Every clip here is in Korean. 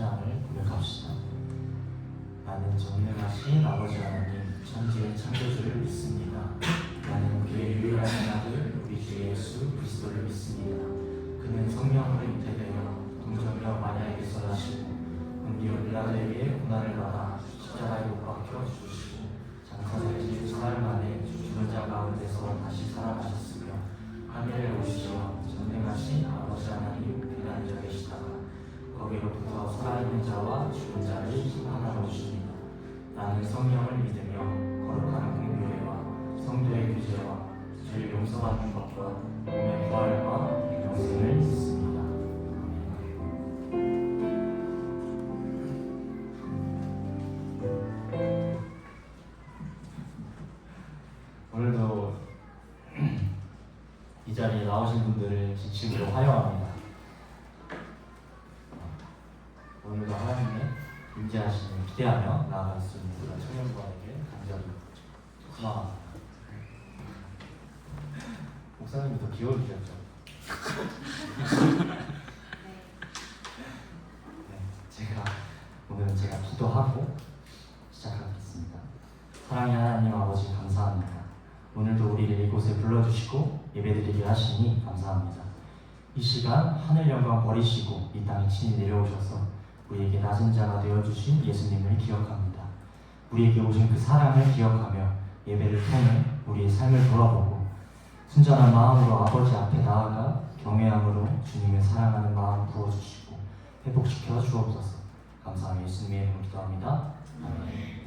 신앙을 고백합시다. 나는 전능하신 아버지 하나님 천지의 창조주를 믿습니다. 나는 그의 유일한 아들 우리 주 예수 그리스도를 믿습니다. 그는 성령으로 잉태되어 동정녀 마리아에게서 나시고 본디오 빌라도에게 고난을 받아 십자가에 못 박혀 죽으시고 장사되신 사흘 만에 죽은 자 가운데서 다시 살아나셨으며 하늘에 오시어 전능하신 아버지 하나님 빛나는 자 계시다가 거기로부터 살아있는 자와 죽은 자를 심판하러 오십니다. 나는 성령을 믿으며 거룩한 공교회와 성도의 교제와 죄를 용서받는 것과 몸의 부활과 영생을 믿습니다. 오늘도 이 자리에 나오신 분들을 진심으로 환영합니다. 오늘도 하나님의 임재하심을 기대하며 나아갈 수 있는 청년부에게 간절히 소망합니다. 목사님이 더 비워주셨죠? 네, 오늘은 제가 기도하고 시작하겠습니다. 사랑의 하나님 아버지 감사합니다. 오늘도 우리를 이곳에 불러주시고 예배드리게 하시니 감사합니다. 이 시간 하늘 영광 버리시고 이 땅에 친히 내려오셔서 우리에게 낮은 자가 되어주신 예수님을 기억합니다. 우리에게 오신 그 사랑을 기억하며 예배를 통해 우리의 삶을 돌아보고 순전한 마음으로 아버지 앞에 나아가 경외함으로 주님을 사랑하는 마음 부어주시고 회복시켜 주옵소서. 감사하며 예수님의 이름으로 기도합니다. 아멘.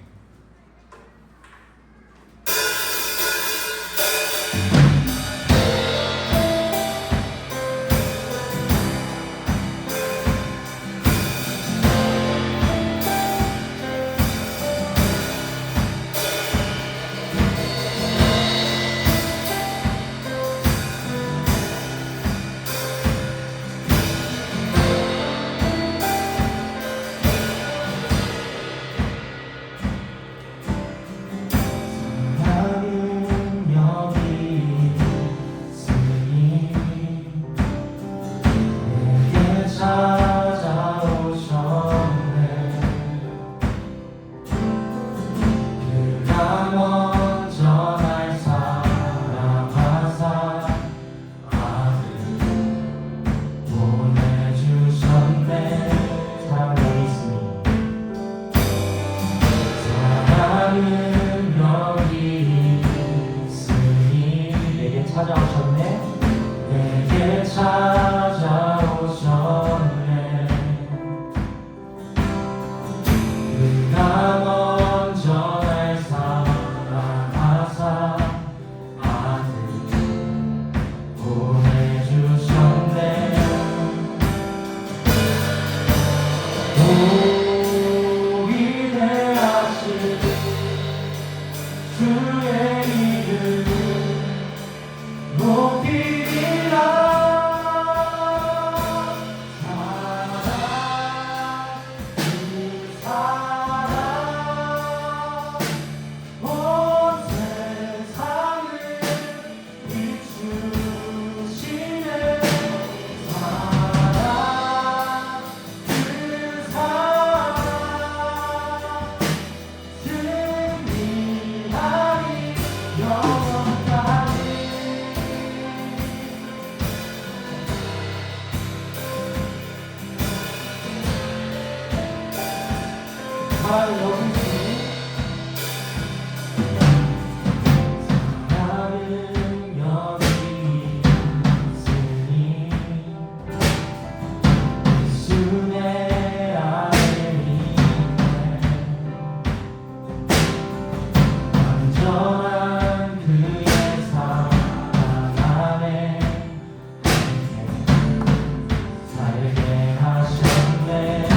살게 하셨네.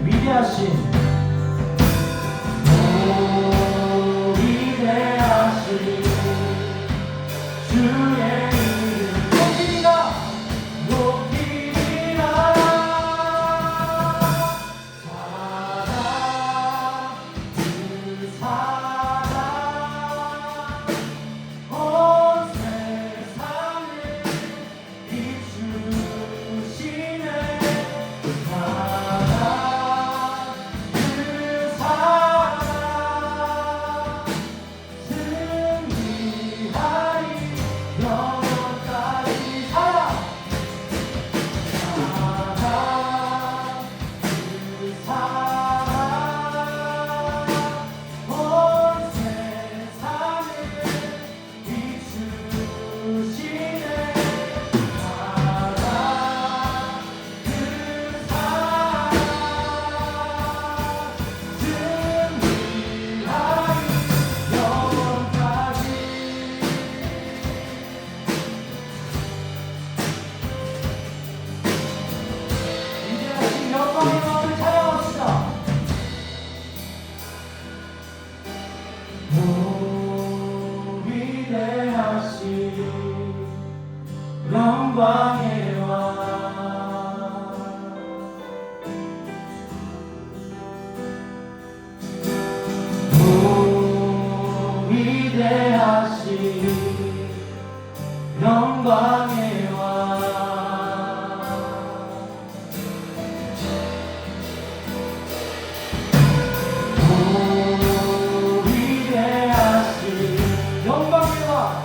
위대하신 영광의 왕 위대하신 영광의 왕 위대하신 영광의 왕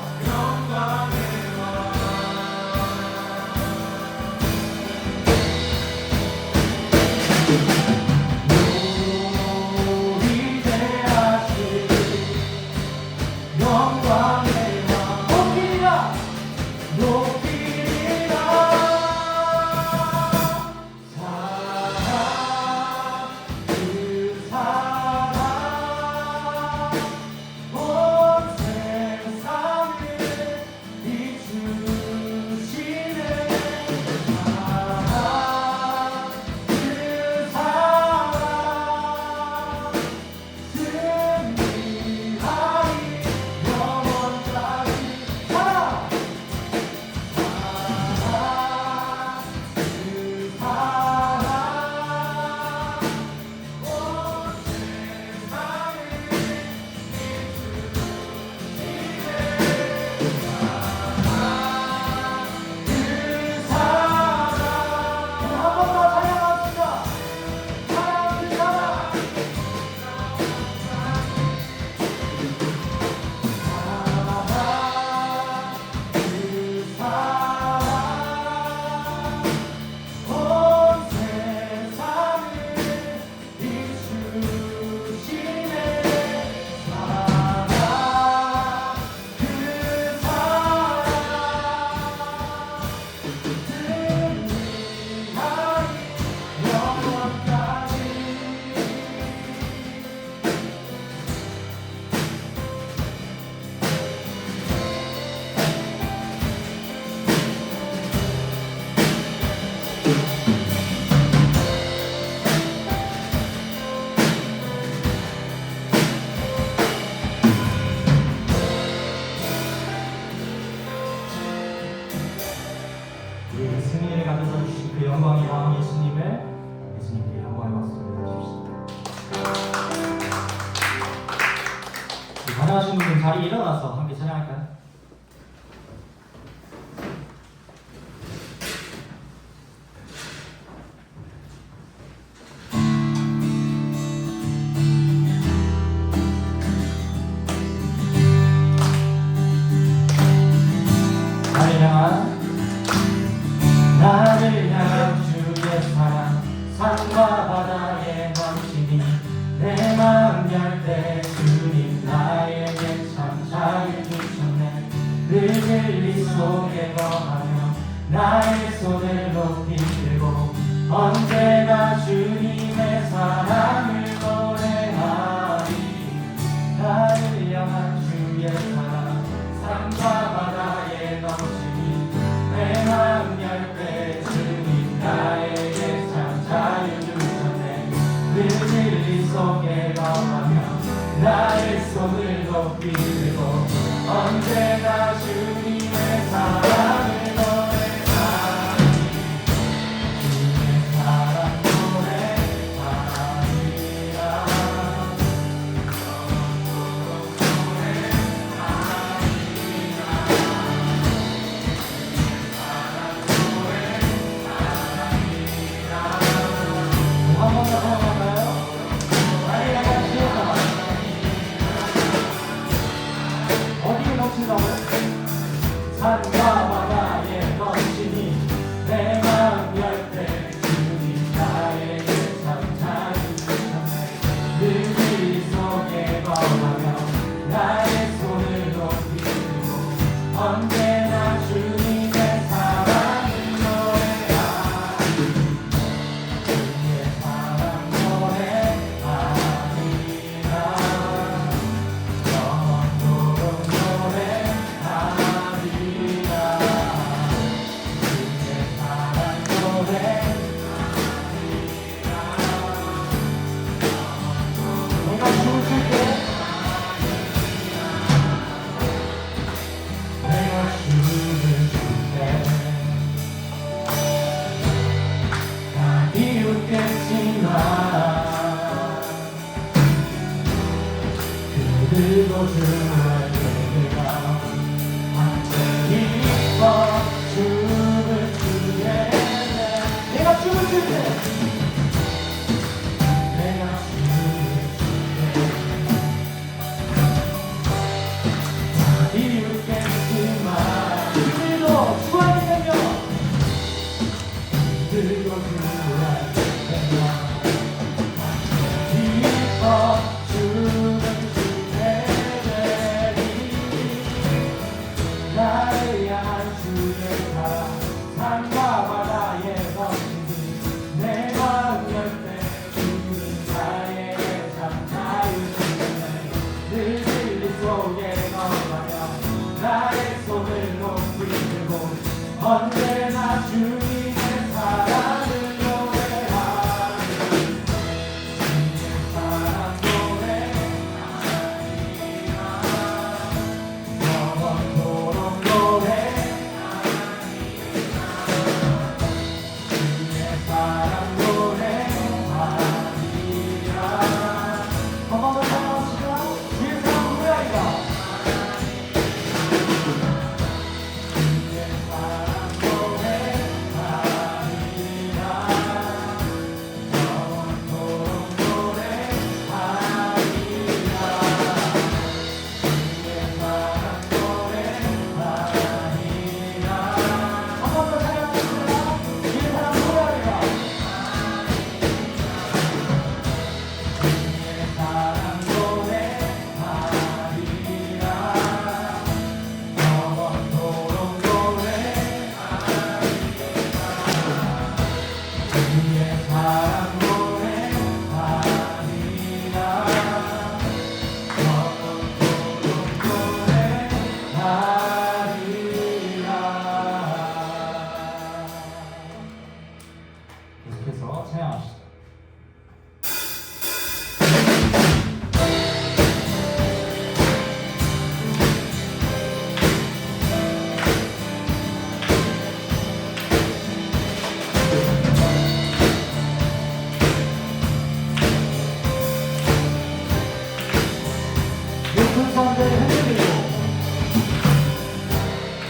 우리 승리를 가져다 주신 그 영광의 왕 예수님께 영광의 박수를 주십시오. 가능하신 분들 자리에 일어나서 함께 찬양할까요? 나를 향한 주의 사랑 산과 바다의 넘치니 내 마음 열 때 주님 나에게 참 자유 주셨네. 늘 진리 속에 거하며 나의 손을 높이 들고 언제나 주님의 사랑을 노래하리. 나를 향한 주의 사랑 산과 바다의 넘치니 내 마음 열 때 주님 나에게 참 자유 주셨네. 늘 진리 속에 거하며 나의 손을 높이 들고 언제나 주님의 사랑을 노래하리. 주님의 사랑 노래하리라. 산과 바다에 넘치니 내 마음 열 때 주님 나에게 참 자유 주셨네. 늘 진리 속에 거하며 나의 손을 높이 들고 언제나 주님의 사랑을 노래하리. 주님의 사랑 노래하리라. 영원토록 노래하리. 내가 언제나 주님의 사랑을 노래하리 주님의 사랑 노래하리라 영원토록 노래하리라 주님의 사랑 노래하리라 한 번 더 찬양합시다. 주의 사랑 노래하리라 계속해서 찬양합시다. 높은 산들 흔들리고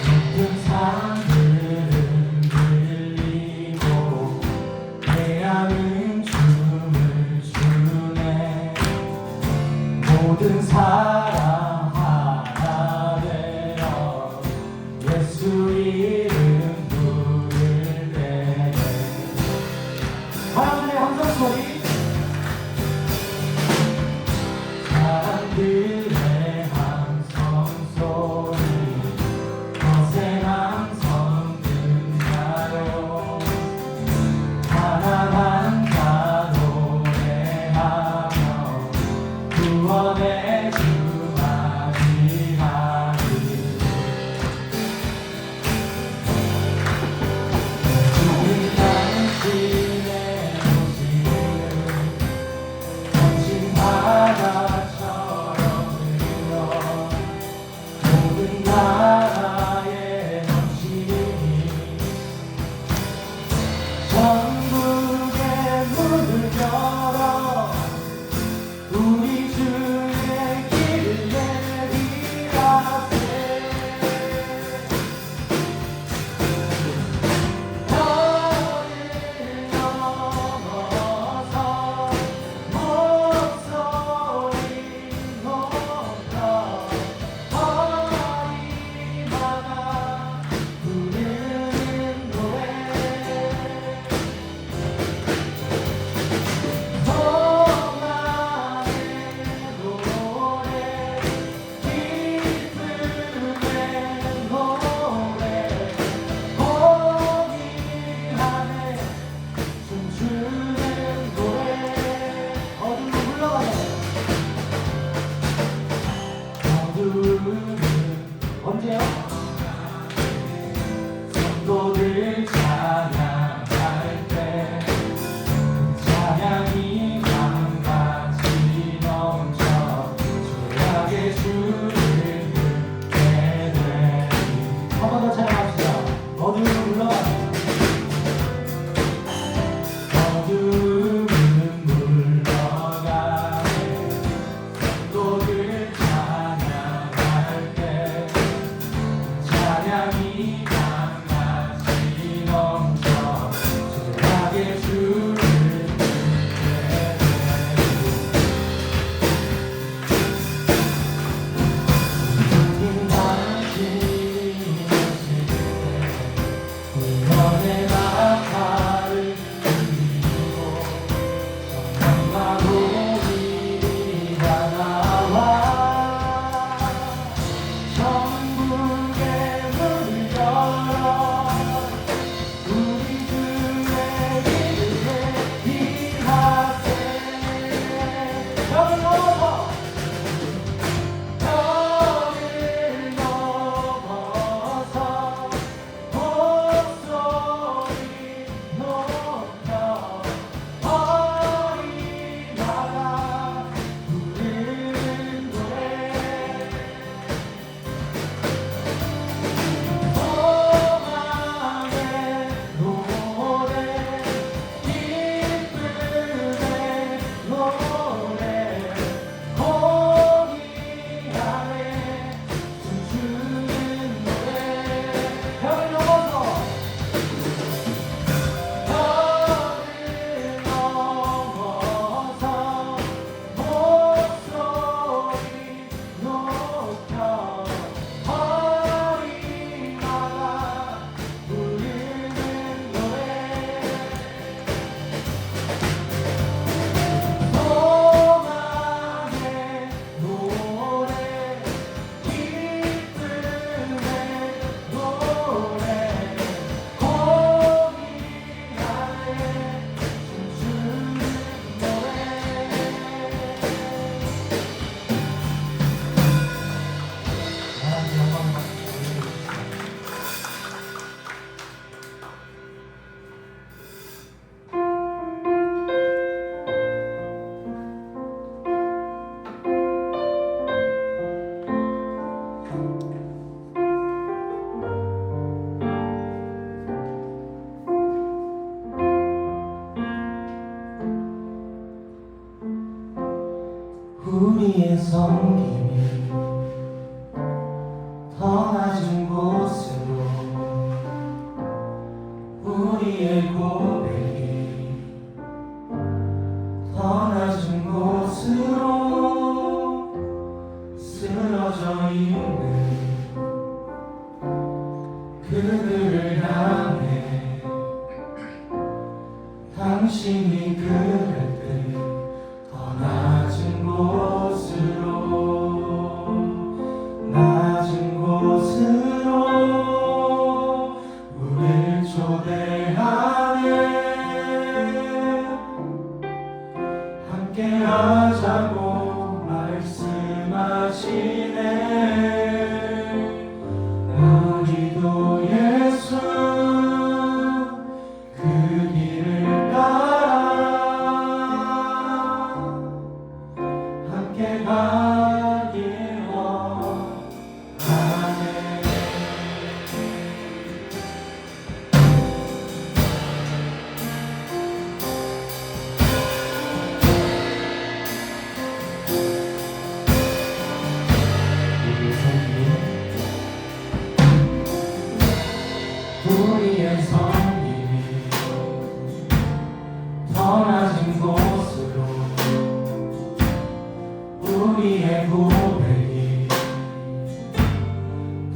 높은 산들은 흔들리고 태양은 춤을 추네 모든 사람 하나 되어 예수 이름 부를 때 하나님의 함성 소리 사람들의 함성 소리 거센 함성 듣나요 하나만 자 노래하며 구원의 주 맞이하리 주님 당신의 모습은 거친 바다처럼 흘러 모든 나라에 넘치니 천국의 문을 열어 우리 주의 길을 내리라세 너를 넘어서 목소리 높여 어리마다 부르는 노래 소망의 노래 기쁨의 노래 거기 안에 춤추는 노래 어둠을 흘러가네 어둠은 언제요? 성도들 찬양할 때 찬양이 강같이 넘쳐 죄악의 주를 듣게 되니 한 번 더 찬양합시다. 어둠은 물러가네 어둠은 물러가네 성도들 찬양할 때 찬양이 강같이 넘쳐 죄악의 주를 주님 당신이 오실 때 구원의 나팔을 들리고 성령과 우리가 나와 천국의 문을 열어 우리의 섬김이 더 낮은 곳으로 우리의 고백이 더 낮은 곳으로 쓰러져 있는 그들을 향해 당신이 그랬듯 더 낮은 곳으로 우릴 초대하네 함께하자고 말씀하시네 우리도 예수 그 길을 따라 함께 가길 원하네. 우리의 섬김이 더 낮은 곳으로 우리의 고백이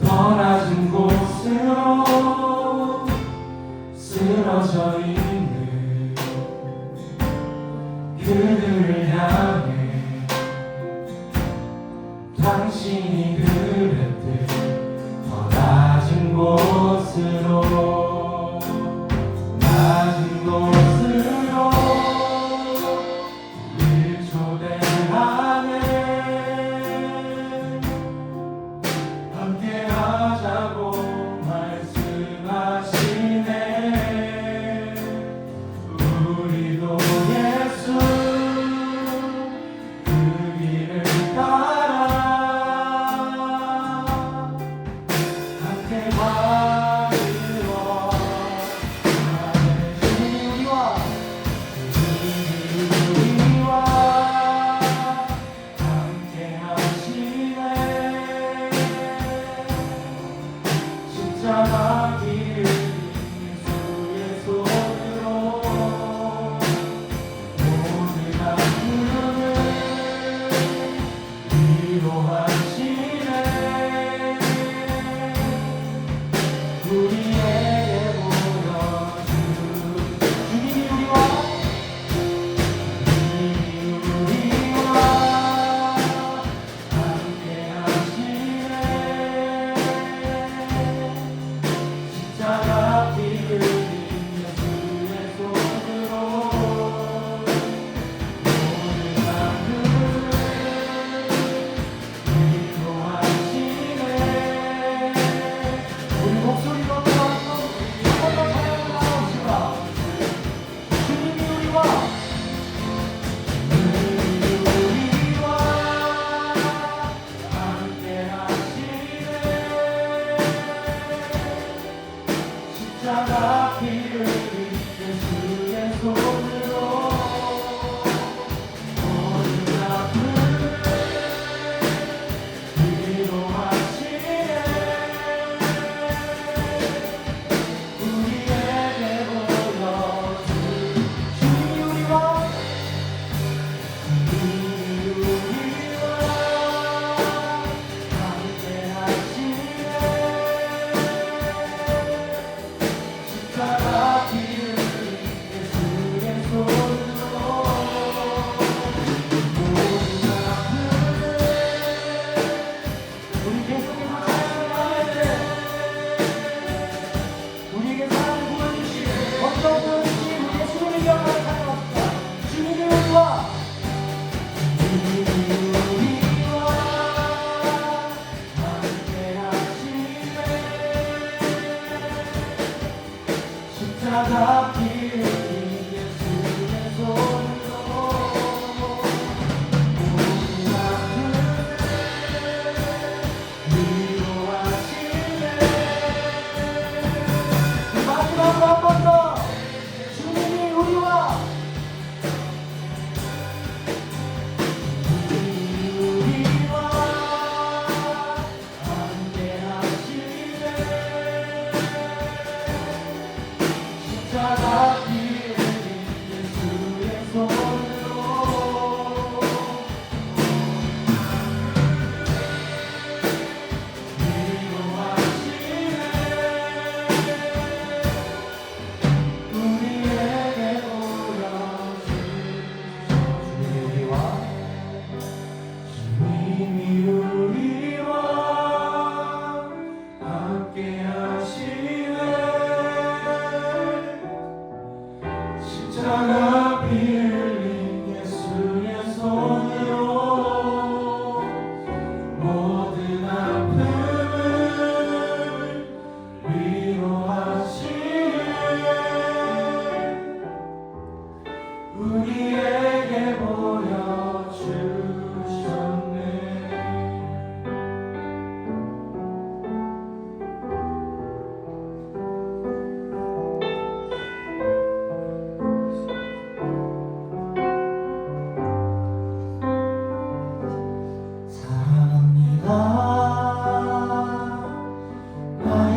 더 낮은 곳으로 쓰러져 있는 그들을 향해 당신이 그랬듯 더 낮은 곳으로 우릴 초대하네 함께하자고 말씀하시네 우리도 예수 그 길을 따라 함께 가길 원하네. 우리와 함께 하시네 십자가 길을 예수의 손으로 모든 아픔을 위로하시네 우리에게 보여준 주님이 우리와 함께 하시네 십자가 길을 예수의 손으로 모든 아픔을 위로하시네 우리 목소리로 한 번더 찬양을 나눠봅시다. 주님이 우리와 함께 하시네 십자가 길을 예수의 손으로 모든 아픔을 위로하시네 우리에게 보여준 주님이 우리와 함께 하시네 십자가 길을 예수의 손으로 모든 아픔을 우리 계속해서 찬양해야 돼. 우리에게 사랑을 보여주신 어떤 보여주신 우리 예수님의 영광을 찬양합시다. 주님이 우리와 함께 하시네 십자가 길을 예수의 손으로 모든 아픔을 위로하시네 마지막으로 한 번 더 주님이 우리와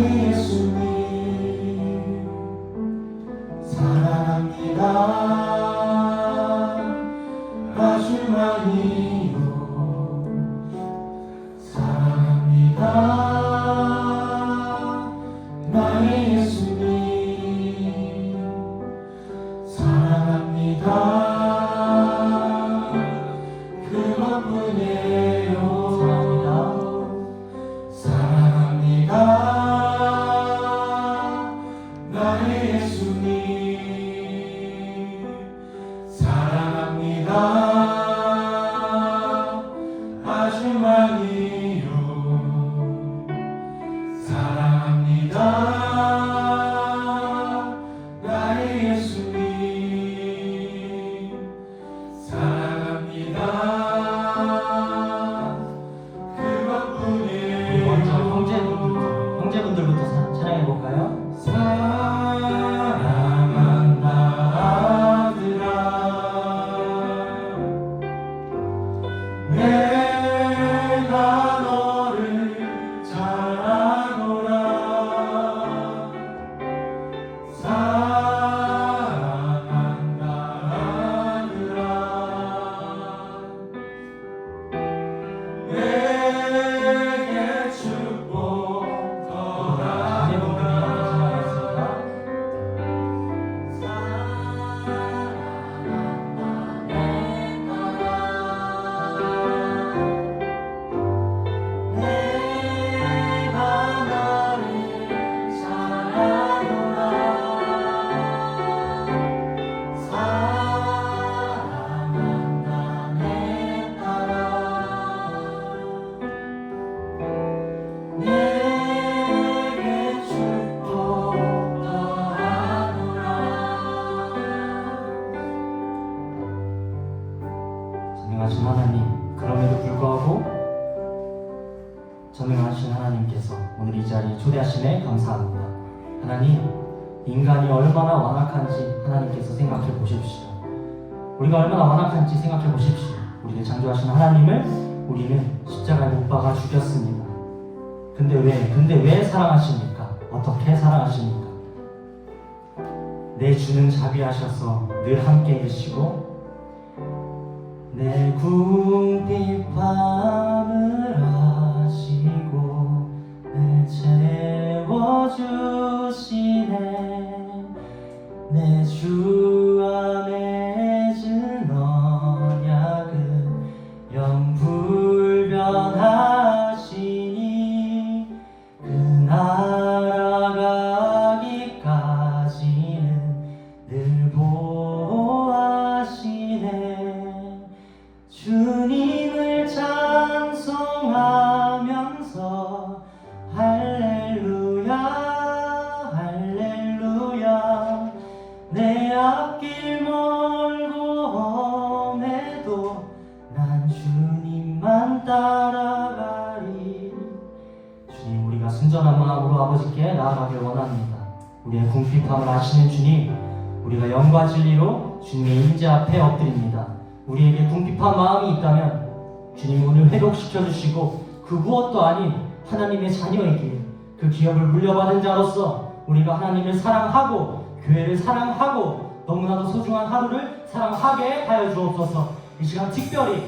나의 예수님 사랑합니다. 아주 많이요 사랑합니다. 나의 예수님 사랑합니다. 그것뿐이에요. 사랑합니다. 나의 예수님 사랑합니다. 아주 많이요 사랑합니다. 나의 예수님 사랑합니다. 그것뿐이에요. 먼저 형제분들부터 찬양해볼까요? 사랑한다 아들아 내가 너를 잘 아노라. 사랑한다 아들아 내게 축복 자매분들이 함께 찬양하겠습니다. 내게 축복 더하노라. 전능하신 하나님, 그럼에도 불구하고 전능하신 하나님께서 오늘 이 자리에 초대하심에 감사합니다. 하나님, 인간이 얼마나 완악한지 하나님께서 생각해 보십시오. 우리가 얼마나 완악한지 생각해 보십시오. 우리를 창조하신 하나님을 우리는 십자가에 못 박아 죽였습니다. 근데 왜 사랑하십니까? 어떻게 사랑하십니까? 내 주는 자비하셔서 늘 함께 계시고 내 궁핍함을 아시고 늘 채워주시네. 내 주 안에 진 언약은 영불변하시니 그 날아가기까지는 늘 보호하시네. 주님을 찬송하면서 할렐루야 할렐루야. 내 앞길 멀고 험해도 난 주님만 따라가리. 주님, 우리가 순전한 마음으로 아버지께 나아가길 원합니다. 우리의 궁핍함을 아시는 주님, 우리가 영과 진리로 주님의 임재 앞에 엎드립니다. 우리에게 궁핍한 마음이 있다면 주님 오늘 회복시켜 주시고 그 무엇도 아닌 하나님의 자녀에게 그 기업을 물려받은 자로서 우리가 하나님을 사랑하고 교회를 사랑하고 너무나도 소중한 하루를 사랑하게 하여 주옵소서. 이 시간 특별히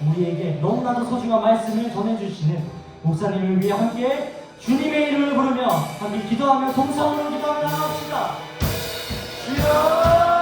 우리에게 너무나도 소중한 말씀을 전해주시는 목사님을 위해 함께 주님의 이름을 부르며 함께 기도하며 동성으로 기도하며 나갑시다. 주여!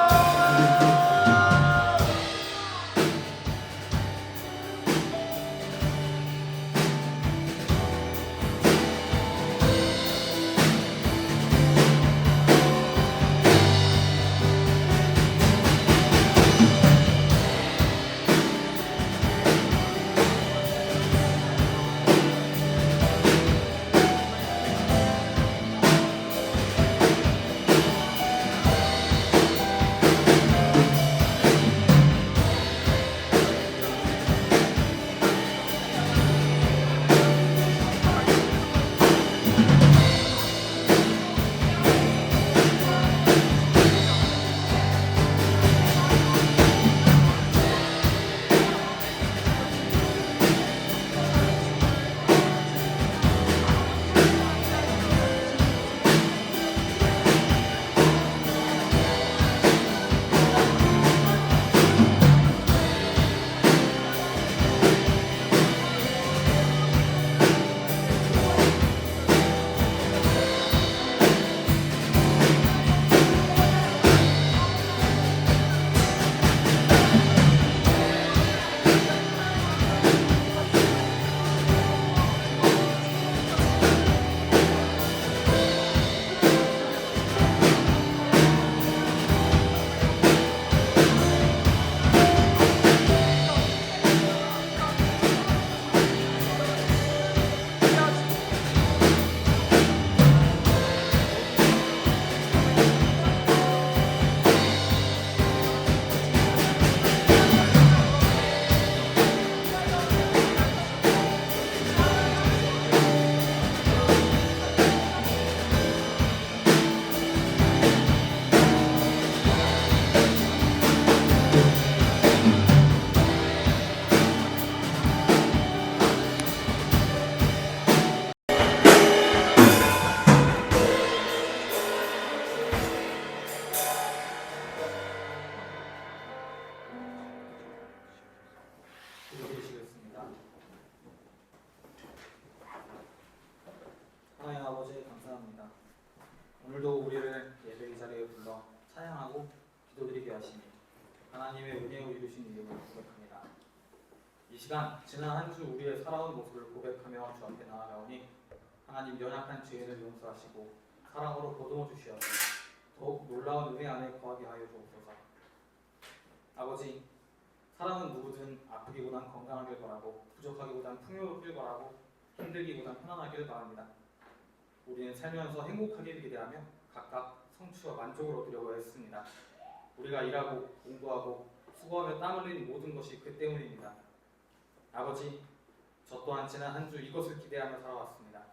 아버지 감사합니다. 오늘도 우리를 예배 이 자리에 불러 찬양하고 기도드리게 하시니 하나님의 은혜로 이루신 이름을 고백합니다. 이 시간 지난 한 주 우리의 살아온 모습을 고백하며 주 앞에 나아가오니 하나님 연약한 죄인을 용서하시고 사랑으로 보듬어 주시어서 더욱 놀라운 은혜 안에 거하게 하여 주옵소서. 아버지, 사람은 누구든 아프기보단 건강하길 바라고 부족하기보단 풍요롭길 바라고 힘들기보단 편안하길 바랍니다. 우리는 살면서 행복하기를 기대하며 각각 성취와 만족을 얻으려고 했습니다. 우리가 일하고 공부하고 수고하며 땀 흘린 모든 것이 그 때문입니다. 아버지, 저 또한 지난 한 주 이것을 기대하며 살아왔습니다.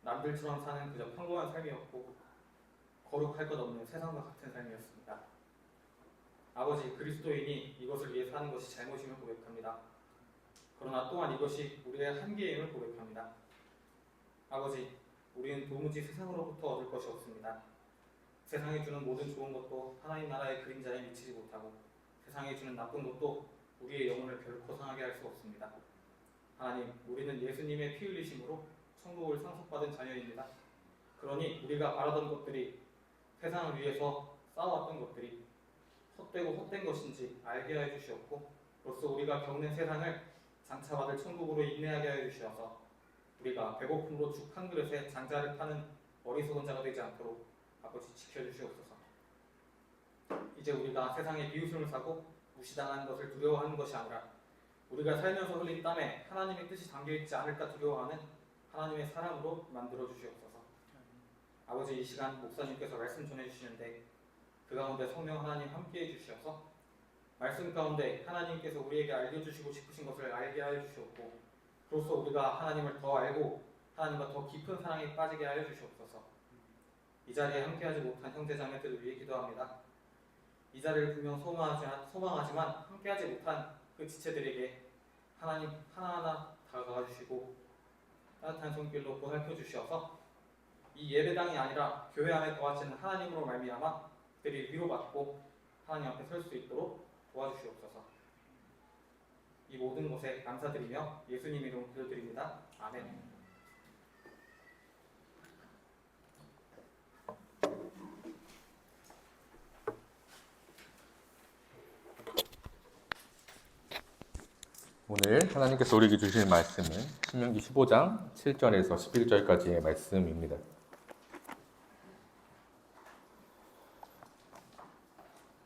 남들처럼 사는 그저 평범한 삶이었고 거룩할 것 없는 세상과 같은 삶이었습니다. 아버지, 그리스도인이 이것을 위해 사는 것이 잘못임을 고백합니다. 그러나 또한 이것이 우리의 한계임을 고백합니다. 아버지, 우리는 도무지 세상으로부터 얻을 것이 없습니다. 세상이 주는 모든 좋은 것도 하나님 나라의 그림자에 미치지 못하고 세상이 주는 나쁜 것도 우리의 영혼을 결코 상하게 할 수 없습니다. 하나님, 우리는 예수님의 피 흘리심으로 천국을 상속받은 자녀입니다. 그러니 우리가 바라던 것들이 세상을 위해서 쌓아왔던 것들이 헛되고 헛된 것인지 알게 하여 주시옵고 그로써 우리가 겪는 세상을 장차 받을 천국으로 인내하게 하여 주시어서 우리가 배고픔으로 죽 한 그릇에 장자를 파는 어리석은 자가 되지 않도록 아버지 지켜주시옵소서. 이제 우리가 세상에 비웃음을 사고 무시당하는 것을 두려워하는 것이 아니라 우리가 살면서 흘린 땀에 하나님의 뜻이 담겨있지 않을까 두려워하는 하나님의 사람으로 만들어 주시옵소서. 아버지, 이 시간 목사님께서 말씀 전해주시는데 그 가운데 성령 하나님 함께해 주시어서 말씀 가운데 하나님께서 우리에게 알려주시고 싶으신 것을 알게 하여 주시옵고 그로써 우리가 하나님을 더 알고 하나님과 더 깊은 사랑에 빠지게 하여 주시옵소서. 이 자리에 함께하지 못한 형제자매들을 위해 기도합니다. 이 자리를 분명 소망하지만 함께하지 못한 그 지체들에게 하나님 하나하나 다가가 주시고 따뜻한 손길로 보살펴 주시어서 이 예배당이 아니라 교회 안에 거하시는 하나님으로 말미암아 그들이 위로받고 하나님 앞에 설 수 있도록 도와주시옵소서. 이 모든 것에 감사드리며 예수님 이름으로 기도드립니다. 아멘. 오늘 하나님께서 우리에게 주실 말씀은 신명기 15장 7절에서 11절까지의 말씀입니다.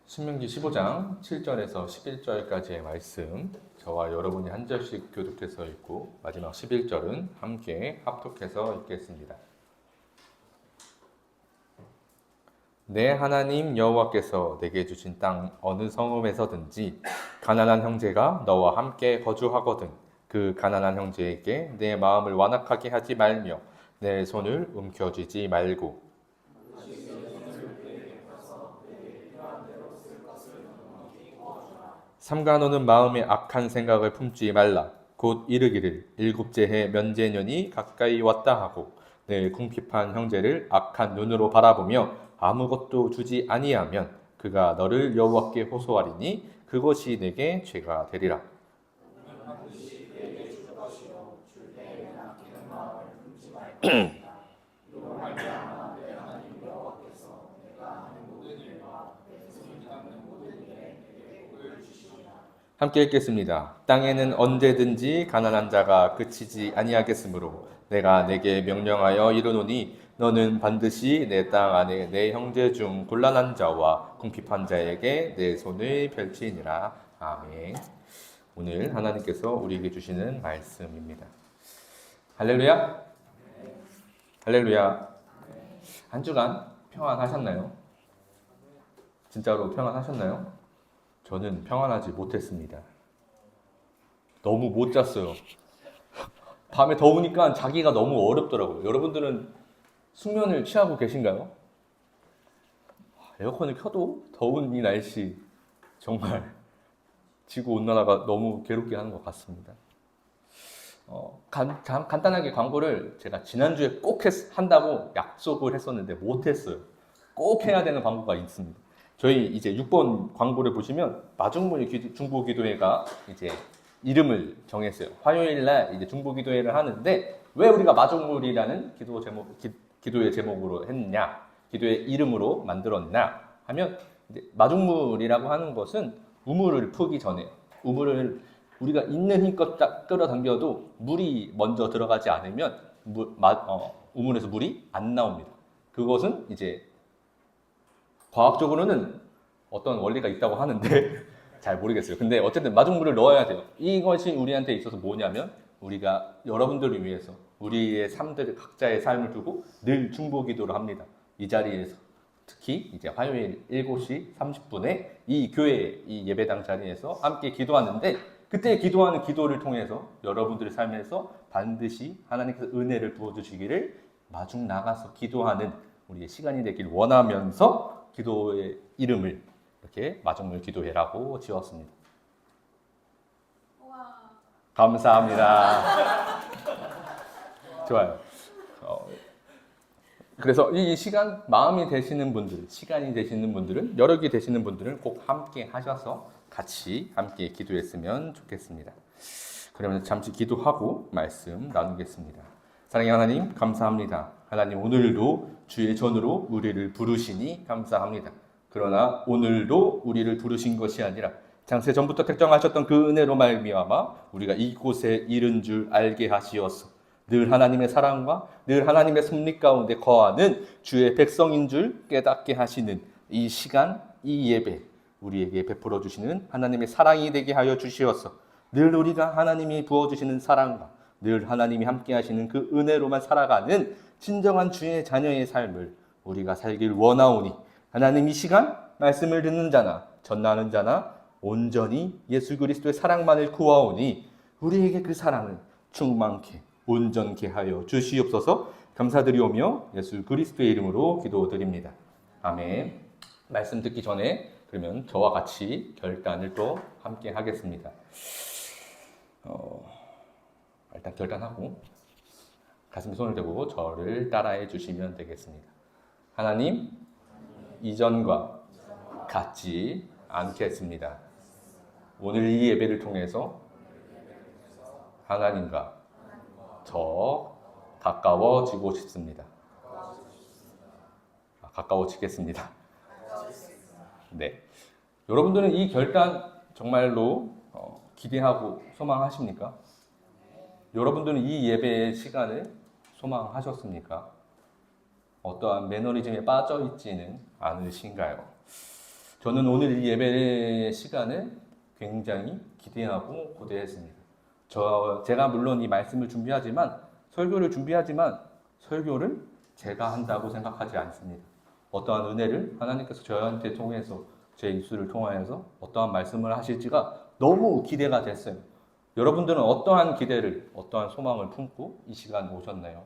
신명기 15장 7절에서 11절까지의 말씀, 저와 여러분이 한 절씩 교독해서 읽고 마지막 11절은 함께 합독해서 읽겠습니다. 내 하나님 여호와께서 내게 주신 땅 어느 성읍에서든지 가난한 형제가 너와 함께 거주하거든 그 가난한 형제에게 내 마음을 완악하게 하지 말며 내 손을 움켜쥐지 말고 삼가 너는 마음에 악한 생각을 품지 말라. 곧 이르기를 일곱째 해 면제년이 가까이 왔다 하고 내 궁핍한 형제를 악한 눈으로 바라보며 아무것도 주지 아니하면 그가 너를 여호와께 호소하리니 그것이 내게 죄가 되리라. 함께 읽겠습니다. 땅에는 언제든지 가난한 자가 그치지 아니하겠으므로 내가 내게 명령하여 이르노니 너는 반드시 내 땅 안에 내 형제 중 곤란한 자와 궁핍한 자에게 내 손을 펼치니라. 아멘. 오늘 하나님께서 우리에게 주시는 말씀입니다. 할렐루야. 할렐루야. 한 주간 평안하셨나요? 진짜로 평안하셨나요? 저는 평안하지 못했습니다. 너무 못 잤어요. 밤에 더우니까 자기가 너무 어렵더라고요. 여러분들은 숙면을 취하고 계신가요? 에어컨을 켜도 더운 이 날씨 정말 지구온난화가 너무 괴롭게 하는 것 같습니다. 간단하게 광고를 제가 지난주에 꼭 한다고 약속을 했었는데 못했어요. 꼭 해야 되는 광고가 있습니다. 저희 이제 6번 광고를 보시면 마중물 중보기도회가 이제 이름을 정했어요. 화요일 날 이제 중보기도회를 하는데 왜 우리가 마중물이라는 기도의 제목으로 했냐, 기도의 이름으로 만들었냐 하면 이제 마중물이라고 하는 것은 우물을 푸기 전에 우물을 우리가 있는 힘껏 딱 끌어당겨도 물이 먼저 들어가지 않으면 우물에서 물이 안 나옵니다. 그것은 이제 과학적으로는 어떤 원리가 있다고 하는데 잘 모르겠어요. 근데 어쨌든 마중물을 넣어야 돼요. 이것이 우리한테 있어서 뭐냐면 우리가 여러분들을 위해서 우리의 삶들 각자의 삶을 두고 늘 중보 기도를 합니다. 이 자리에서 특히 이제 화요일 7시 30분에 이 교회 이 예배당 자리에서 함께 기도하는데 그때 기도하는 기도를 통해서 여러분들의 삶에서 반드시 하나님께서 은혜를 부어주시기를 마중 나가서 기도하는 우리의 시간이 되길 원하면서 기도의 이름을 이렇게 마중물 기도회라고 지었습니다. 감사합니다. 좋아요. 그래서 이 시간 마음이 되시는 분들, 시간이 되시는 분들은 여력이 되시는 분들은 꼭 함께 하셔서 같이 함께 기도했으면 좋겠습니다. 그러면 잠시 기도하고 말씀 나누겠습니다. 사랑의 하나님 감사합니다. 하나님 오늘도 주의 전으로 우리를 부르시니 감사합니다. 그러나 오늘도 우리를 부르신 것이 아니라 장세 전부터 택정하셨던 그 은혜로 말미암아 우리가 이곳에 이른 줄 알게 하시어서 늘 하나님의 사랑과 늘 하나님의 섭리 가운데 거하는 주의 백성인 줄 깨닫게 하시는 이 시간, 이 예배 우리에게 베풀어 주시는 하나님의 사랑이 되게 하여 주시어서 늘 우리가 하나님이 부어주시는 사랑과 늘 하나님이 함께 하시는 그 은혜로만 살아가는 진정한 주의 자녀의 삶을 우리가 살길 원하오니 하나님 이 시간 말씀을 듣는 자나 전하는 자나 온전히 예수 그리스도의 사랑만을 구하오니 우리에게 그 사랑을 충만케 온전케 하여 주시옵소서. 감사드리오며 예수 그리스도의 이름으로 기도드립니다. 아멘. 말씀 듣기 전에 그러면 저와 같이 결단을 또 함께 하겠습니다. 일단 결단하고 가슴에 손을 대고 저를 따라해 주시면 되겠습니다. 하나님, 이전과 같지 않겠습니다. 오늘 이 예배를 통해서 하나님과 더 가까워지고 싶습니다. 가까워지겠습니다. 네. 여러분들은 이 결단 정말로 기대하고 소망하십니까? 여러분들은 이 예배의 시간을 소망하셨습니까? 어떠한 매너리즘에 빠져 있지는 않으신가요? 저는 오늘 이 예배의 시간을 굉장히 기대하고 고대했습니다. 제가 물론 이 말씀을 준비하지만 설교를 제가 한다고 생각하지 않습니다. 어떠한 은혜를 하나님께서 저한테 통해서 제 입술을 통하여서 어떠한 말씀을 하실지가 너무 기대가 됐어요. 여러분들은 어떠한 기대를, 어떠한 소망을 품고 이 시간 오셨나요?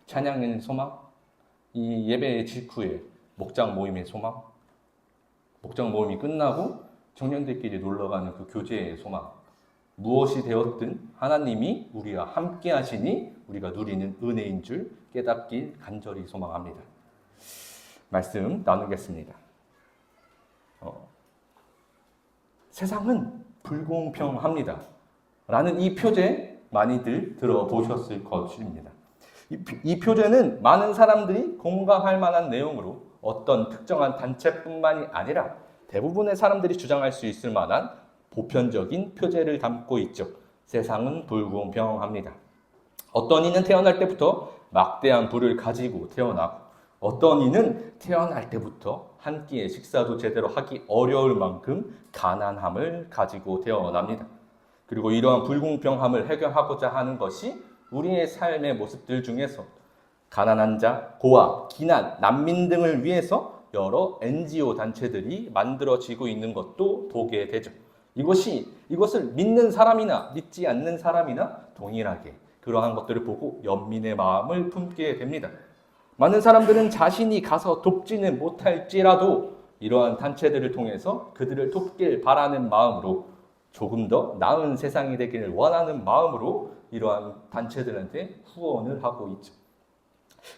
찬양의 소망? 이 예배 직후에 목장 모임의 소망? 목장 모임이 끝나고 청년들끼리 놀러가는 그 교제의 소망? 무엇이 되었든 하나님이 우리와 함께 하시니 우리가 누리는 은혜인 줄 깨닫길 간절히 소망합니다. 말씀 나누겠습니다. 세상은 불공평합니다. 라는 이 표제 많이들 들어보셨을 것입니다. 이 표제는 많은 사람들이 공감할 만한 내용으로 어떤 특정한 단체뿐만이 아니라 대부분의 사람들이 주장할 수 있을 만한 보편적인 표제를 담고 있죠. 세상은 불공평합니다. 어떤 이는 태어날 때부터 막대한 부를 가지고 태어나고 어떤 이는 태어날 때부터 한 끼의 식사도 제대로 하기 어려울 만큼 가난함을 가지고 태어납니다. 그리고 이러한 불공평함을 해결하고자 하는 것이 우리의 삶의 모습들 중에서 가난한 자, 고아, 기난, 난민 등을 위해서 여러 NGO 단체들이 만들어지고 있는 것도 보게 되죠. 이것을 믿는 사람이나 믿지 않는 사람이나 동일하게 그러한 것들을 보고 연민의 마음을 품게 됩니다. 많은 사람들은 자신이 가서 돕지는 못할지라도 이러한 단체들을 통해서 그들을 돕길 바라는 마음으로 조금 더 나은 세상이 되기를 원하는 마음으로 이러한 단체들한테 후원을 하고 있죠.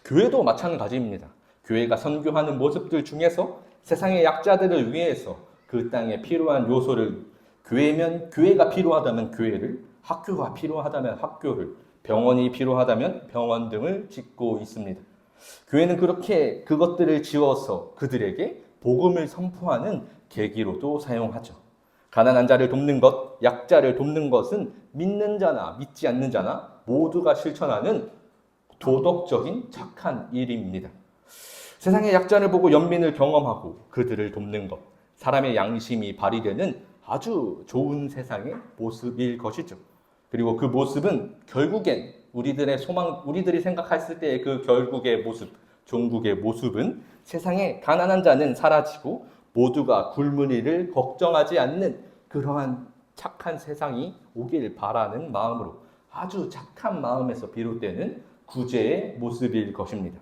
교회도 마찬가지입니다. 교회가 선교하는 모습들 중에서 세상의 약자들을 위해서 그 땅에 필요한 요소를 교회가 필요하다면 교회를, 학교가 필요하다면 학교를, 병원이 필요하다면 병원 등을 짓고 있습니다. 교회는 그렇게 그것들을 지어서 그들에게 복음을 선포하는 계기로도 사용하죠. 가난한 자를 돕는 것, 약자를 돕는 것은 믿는 자나 믿지 않는 자나 모두가 실천하는 도덕적인 착한 일입니다. 세상의 약자를 보고 연민을 경험하고 그들을 돕는 것, 사람의 양심이 발휘되는 아주 좋은 세상의 모습일 것이죠. 그리고 그 모습은 결국엔 우리들의 소망, 우리들이 생각했을 때의 그 결국의 모습, 종국의 모습은 세상에 가난한 자는 사라지고 모두가 굶은 이를 걱정하지 않는 그러한 착한 세상이 오길 바라는 마음으로 아주 착한 마음에서 비롯되는 구제의 모습일 것입니다.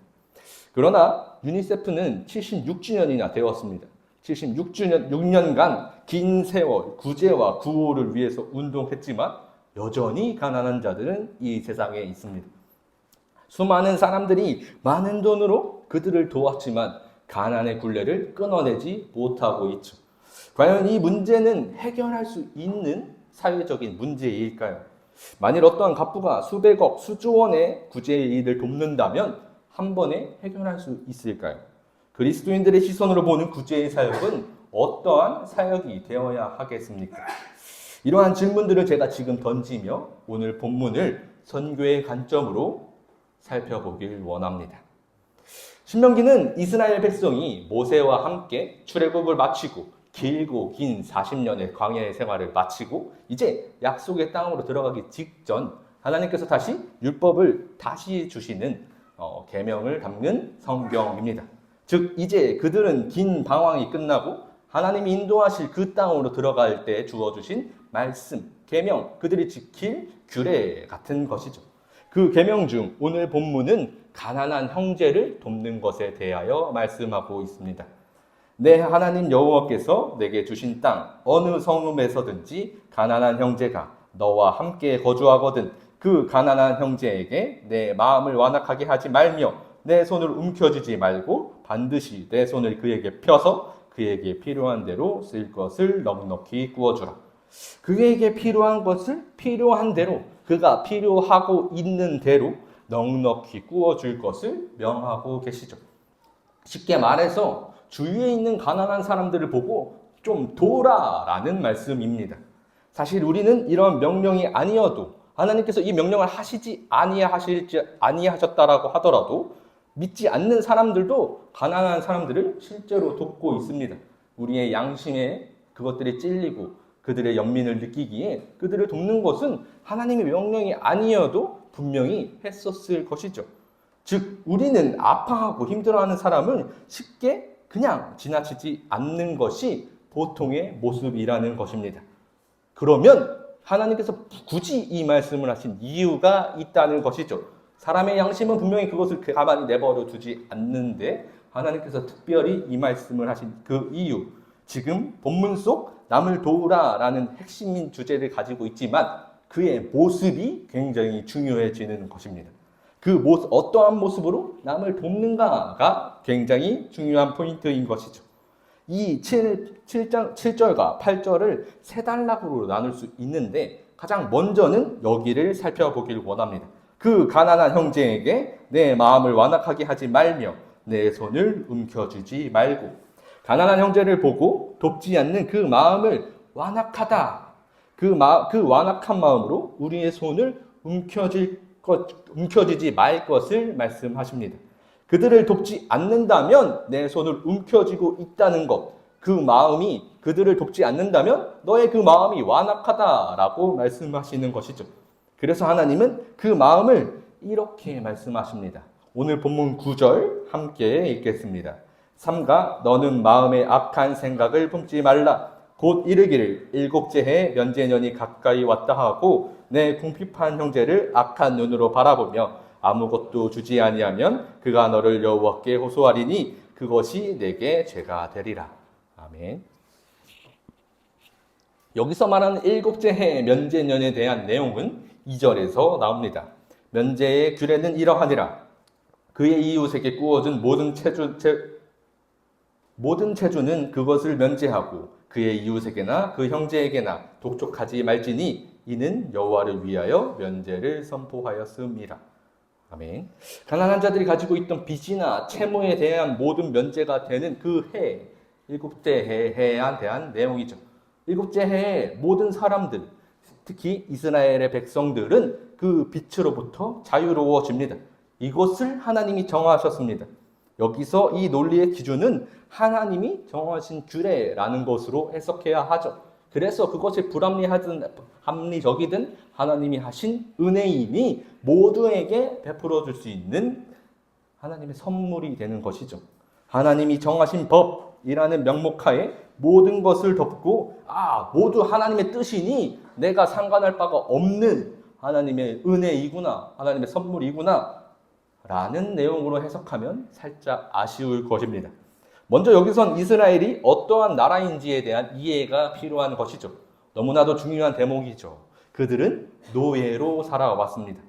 그러나 유니세프는 76주년이나 되었습니다. 76년간 긴 세월 구제와 구호를 위해서 운동했지만 여전히 가난한 자들은 이 세상에 있습니다. 수많은 사람들이 많은 돈으로 그들을 도왔지만 가난의 굴레를 끊어내지 못하고 있죠. 과연 이 문제는 해결할 수 있는 사회적인 문제일까요? 만일 어떠한 갑부가 수백억, 수조 원의 구제의 일을 돕는다면 한 번에 해결할 수 있을까요? 그리스도인들의 시선으로 보는 구제의 사역은 어떠한 사역이 되어야 하겠습니까? 이러한 질문들을 제가 지금 던지며 오늘 본문을 선교의 관점으로 살펴보길 원합니다. 신명기는 이스라엘 백성이 모세와 함께 출애굽을 마치고 길고 긴 40년의 광야의 생활을 마치고 이제 약속의 땅으로 들어가기 직전 하나님께서 다시 율법을 다시 주시는 계명을 담는 성경입니다. 즉 이제 그들은 긴 방황이 끝나고 하나님이 인도하실 그 땅으로 들어갈 때 주어주신 말씀, 계명, 그들이 지킬 규례 같은 것이죠. 그 계명 중 오늘 본문은 가난한 형제를 돕는 것에 대하여 말씀하고 있습니다. 내 하나님 여호와께서 내게 주신 땅 어느 성읍에서든지 가난한 형제가 너와 함께 거주하거든 그 가난한 형제에게 내 마음을 완악하게 하지 말며 내 손을 움켜쥐지 말고 반드시 내 손을 그에게 펴서 그에게 필요한 대로 쓸 것을 넉넉히 구워주라. 그에게 필요한 것을 필요한 대로 그가 필요하고 있는 대로 넉넉히 구워줄 것을 명하고 계시죠. 쉽게 말해서 주위에 있는 가난한 사람들을 보고 좀 도우라라는 말씀입니다. 사실 우리는 이런 명령이 아니어도 하나님께서 이 명령을 하시지 아니하셨다라고 하더라도 믿지 않는 사람들도 가난한 사람들을 실제로 돕고 있습니다. 우리의 양심에 그것들이 찔리고 그들의 연민을 느끼기에 그들을 돕는 것은 하나님의 명령이 아니어도 분명히 했었을 것이죠. 즉 우리는 아파하고 힘들어하는 사람을 쉽게 그냥 지나치지 않는 것이 보통의 모습이라는 것입니다. 그러면 하나님께서 굳이 이 말씀을 하신 이유가 있다는 것이죠. 사람의 양심은 분명히 그것을 가만히 내버려 두지 않는데 하나님께서 특별히 이 말씀을 하신 그 이유, 지금 본문 속 남을 도우라라는 핵심인 주제를 가지고 있지만 그의 모습이 굉장히 중요해지는 것입니다. 그 모습, 어떠한 모습으로 남을 돕는가가 굉장히 중요한 포인트인 것이죠. 이 7절과 8절을 세 단락으로 나눌 수 있는데 가장 먼저는 여기를 살펴보길 원합니다. 그 가난한 형제에게 내 마음을 완악하게 하지 말며 내 손을 움켜쥐지 말고 가난한 형제를 보고 돕지 않는 그 마음을 완악하다. 그 완악한 마음으로 우리의 손을 움켜쥐지 말 것을 말씀하십니다. 그들을 돕지 않는다면 내 손을 움켜쥐고 있다는 것, 그 마음이 그들을 돕지 않는다면 너의 그 마음이 완악하다라고 말씀하시는 것이죠. 그래서 하나님은 그 마음을 이렇게 말씀하십니다. 오늘 본문 9절 함께 읽겠습니다. 삼가 너는 마음에 악한 생각을 품지 말라. 곧 이르기를 일곱째 해 면제년이 가까이 왔다 하고 내 궁핍한 형제를 악한 눈으로 바라보며 아무것도 주지 아니하면 그가 너를 여호와께 호소하리니 그것이 내게 죄가 되리라. 아멘. 여기서 말하는 일곱째 해 면제년에 대한 내용은 2절에서 나옵니다. 면제의 규례는 이러하니라. 그의 이웃에게 구워준 모든 체주는 그것을 면제하고 그의 이웃에게나 그 형제에게나 독촉하지 말지니 이는 여호와를 위하여 면제를 선포하였음이라. 아멘. 가난한 자들이 가지고 있던 빚이나 채무에 대한 모든 면제가 되는 그 해, 일곱째 해에 대한 내용이죠. 일곱째 해에 모든 사람들, 특히 이스라엘의 백성들은 그 빚으로부터 자유로워집니다. 이것을 하나님이 정하셨습니다. 여기서 이 논리의 기준은 하나님이 정하신 규례라는 것으로 해석해야 하죠. 그래서 그것이 합리적이든 하나님이 하신 은혜임이 모두에게 베풀어 줄 수 있는 하나님의 선물이 되는 것이죠. 하나님이 정하신 법이라는 명목하에 모든 것을 덮고 모두 하나님의 뜻이니 내가 상관할 바가 없는 하나님의 은혜이구나, 하나님의 선물이구나 라는 내용으로 해석하면 살짝 아쉬울 것입니다. 먼저 여기선 이스라엘이 어떠한 나라인지에 대한 이해가 필요한 것이죠. 너무나도 중요한 대목이죠. 그들은 노예로 살아왔습니다.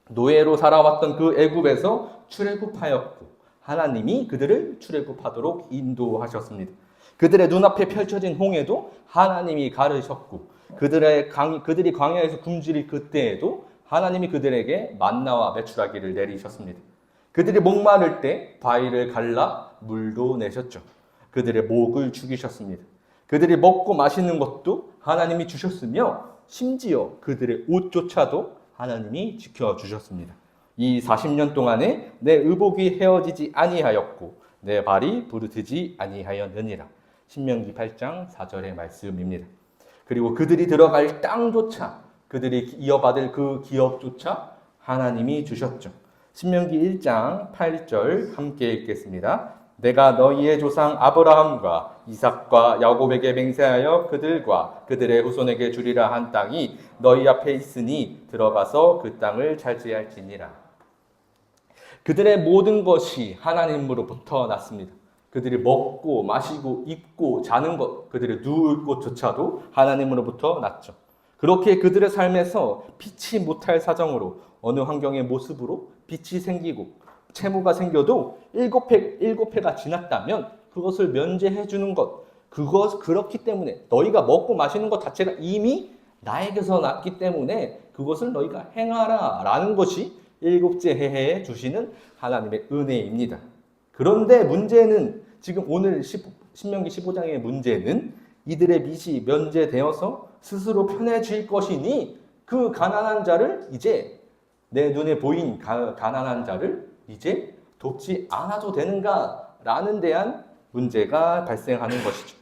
노예로 살아왔던 그 애굽에서 출애굽하였고 하나님이 그들을 출애굽하도록 인도하셨습니다. 그들의 눈앞에 펼쳐진 홍해도 하나님이 가르셨고 그들이 광야에서 굶주릴 그때에도 하나님이 그들에게 만나와 메추라기를 내리셨습니다. 그들이 목마를 때 바위를 갈라 물도 내셨죠. 그들의 목을 죽이셨습니다. 그들이 먹고 마시는 것도 하나님이 주셨으며 심지어 그들의 옷조차도 하나님이 지켜주셨습니다. 이 40년 동안에 내 의복이 헤어지지 아니하였고 내 발이 부르트지 아니하였느니라. 신명기 8장 4절의 말씀입니다. 그리고 그들이 들어갈 땅조차, 그들이 이어받을 그 기업조차 하나님이 주셨죠. 신명기 1장 8절 함께 읽겠습니다. 내가 너희의 조상 아브라함과 이삭과 야곱에게 맹세하여 그들과 그들의 후손에게 주리라 한 땅이 너희 앞에 있으니 들어가서 그 땅을 차지할지니라. 그들의 모든 것이 하나님으로부터 났습니다. 그들이 먹고 마시고 입고 자는 것, 그들이 누울 곳조차도 하나님으로부터 났죠. 그렇게 그들의 삶에서 피치 못할 사정으로 어느 환경의 모습으로 빛이 생기고 채무가 생겨도 일곱 해가 지났다면 그것을 면제해 주는 것, 그렇기 때문에 너희가 먹고 마시는 것 자체가 이미 나에게서 났기 때문에 그것을 너희가 행하라 라는 것이 일곱째 해에 주시는 하나님의 은혜입니다. 그런데 문제는 지금 오늘 신명기 15장의 문제는 이들의 빚이 면제되어서 스스로 편해질 것이니 그 가난한 자를 이제 내 눈에 보인 가난한 자를 이제 돕지 않아도 되는가 라는 대한 문제가 발생하는 것이죠.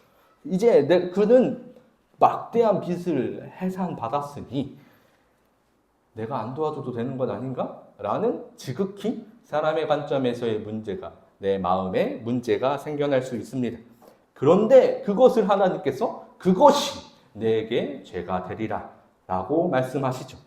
이제 그는 막대한 빚을 해산받았으니 내가 안 도와줘도 되는 것 아닌가? 라는 지극히 사람의 관점에서의 문제가 내 마음에 문제가 생겨날 수 있습니다. 그런데 그것을 하나님께서 그것이 내게 죄가 되리라 라고 말씀하시죠.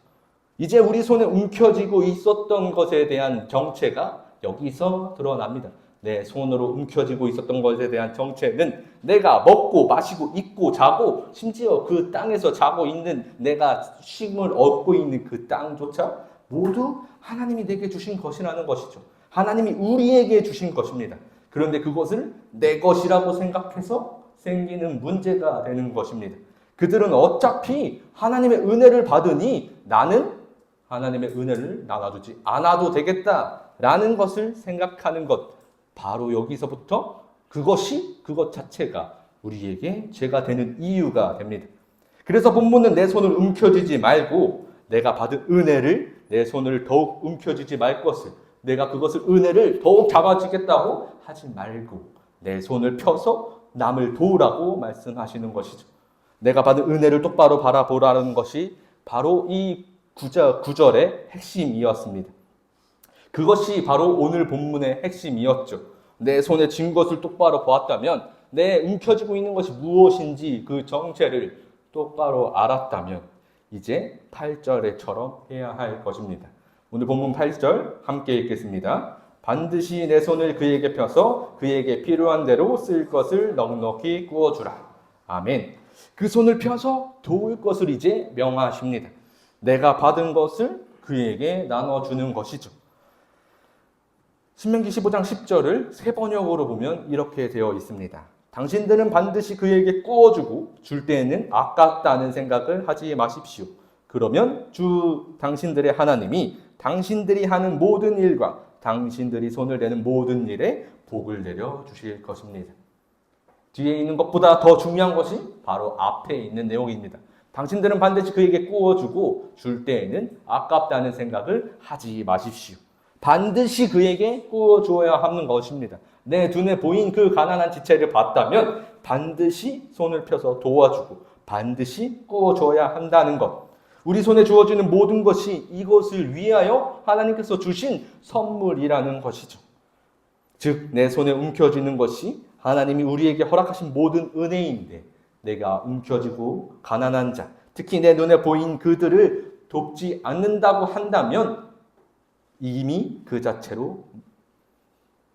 이제 우리 손에 움켜쥐고 있었던 것에 대한 정체가 여기서 드러납니다. 내 손으로 움켜쥐고 있었던 것에 대한 정체는 내가 먹고 마시고 입고 자고 심지어 그 땅에서 자고 있는 내가 쉼을 얻고 있는 그 땅조차 모두 하나님이 내게 주신 것이라는 것이죠. 하나님이 우리에게 주신 것입니다. 그런데 그것을 내 것이라고 생각해서 생기는 문제가 되는 것입니다. 그들은 어차피 하나님의 은혜를 받으니 나는 하나님의 은혜를 나눠주지 않아도 되겠다라는 것을 생각하는 것, 바로 여기서부터 그것 자체가 우리에게 죄가 되는 이유가 됩니다. 그래서 본문은 내 손을 움켜쥐지 말고 내가 받은 은혜를 내 손을 더욱 움켜쥐지 말 것을, 내가 그것을 은혜를 더욱 잡아주겠다고 하지 말고 내 손을 펴서 남을 도우라고 말씀하시는 것이죠. 내가 받은 은혜를 똑바로 바라보라는 것이 바로 이 구절의 핵심이었습니다. 그것이 바로 오늘 본문의 핵심이었죠. 내 손에 쥔 것을 똑바로 보았다면, 내 움켜쥐고 있는 것이 무엇인지 그 정체를 똑바로 알았다면 이제 8절에처럼 해야 할 것입니다. 오늘 본문 8절 함께 읽겠습니다. 반드시 내 손을 그에게 펴서 그에게 필요한 대로 쓸 것을 넉넉히 구워주라. 아멘. 그 손을 펴서 도울 것을 이제 명하십니다. 내가 받은 것을 그에게 나눠주는 것이죠. 신명기 15장 10절을 새 번역으로 보면 이렇게 되어 있습니다. 당신들은 반드시 그에게 구워주고 줄 때에는 아깝다는 생각을 하지 마십시오. 그러면 주 당신들의 하나님이 당신들이 하는 모든 일과 당신들이 손을 대는 모든 일에 복을 내려 주실 것입니다. 뒤에 있는 것보다 더 중요한 것이 바로 앞에 있는 내용입니다. 당신들은 반드시 그에게 구워주고 줄 때에는 아깝다는 생각을 하지 마십시오. 반드시 그에게 구워주어야 하는 것입니다. 내 눈에 보인 그 가난한 지체를 봤다면 반드시 손을 펴서 도와주고 반드시 구워줘야 한다는 것. 우리 손에 주어지는 모든 것이 이것을 위하여 하나님께서 주신 선물이라는 것이죠. 즉, 내 손에 움켜쥐는 것이 하나님이 우리에게 허락하신 모든 은혜인데 내가 움켜쥐고 가난한 자, 특히 내 눈에 보인 그들을 돕지 않는다고 한다면 이미 그 자체로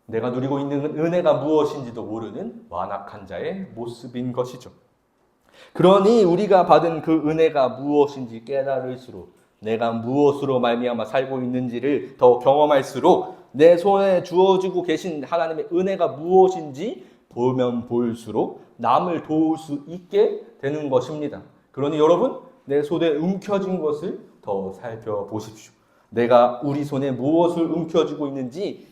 내가 누리고 있는 은혜가 무엇인지도 모르는 완악한 자의 모습인 것이죠. 그러니 우리가 받은 그 은혜가 무엇인지 깨달을수록 내가 무엇으로 말미암아 살고 있는지를 더 경험할수록 내 손에 주어지고 계신 하나님의 은혜가 무엇인지 보면 볼수록 남을 도울 수 있게 되는 것입니다. 그러니 여러분, 내 손에 움켜진 것을 더 살펴보십시오. 내가 우리 손에 무엇을 움켜쥐고 있는지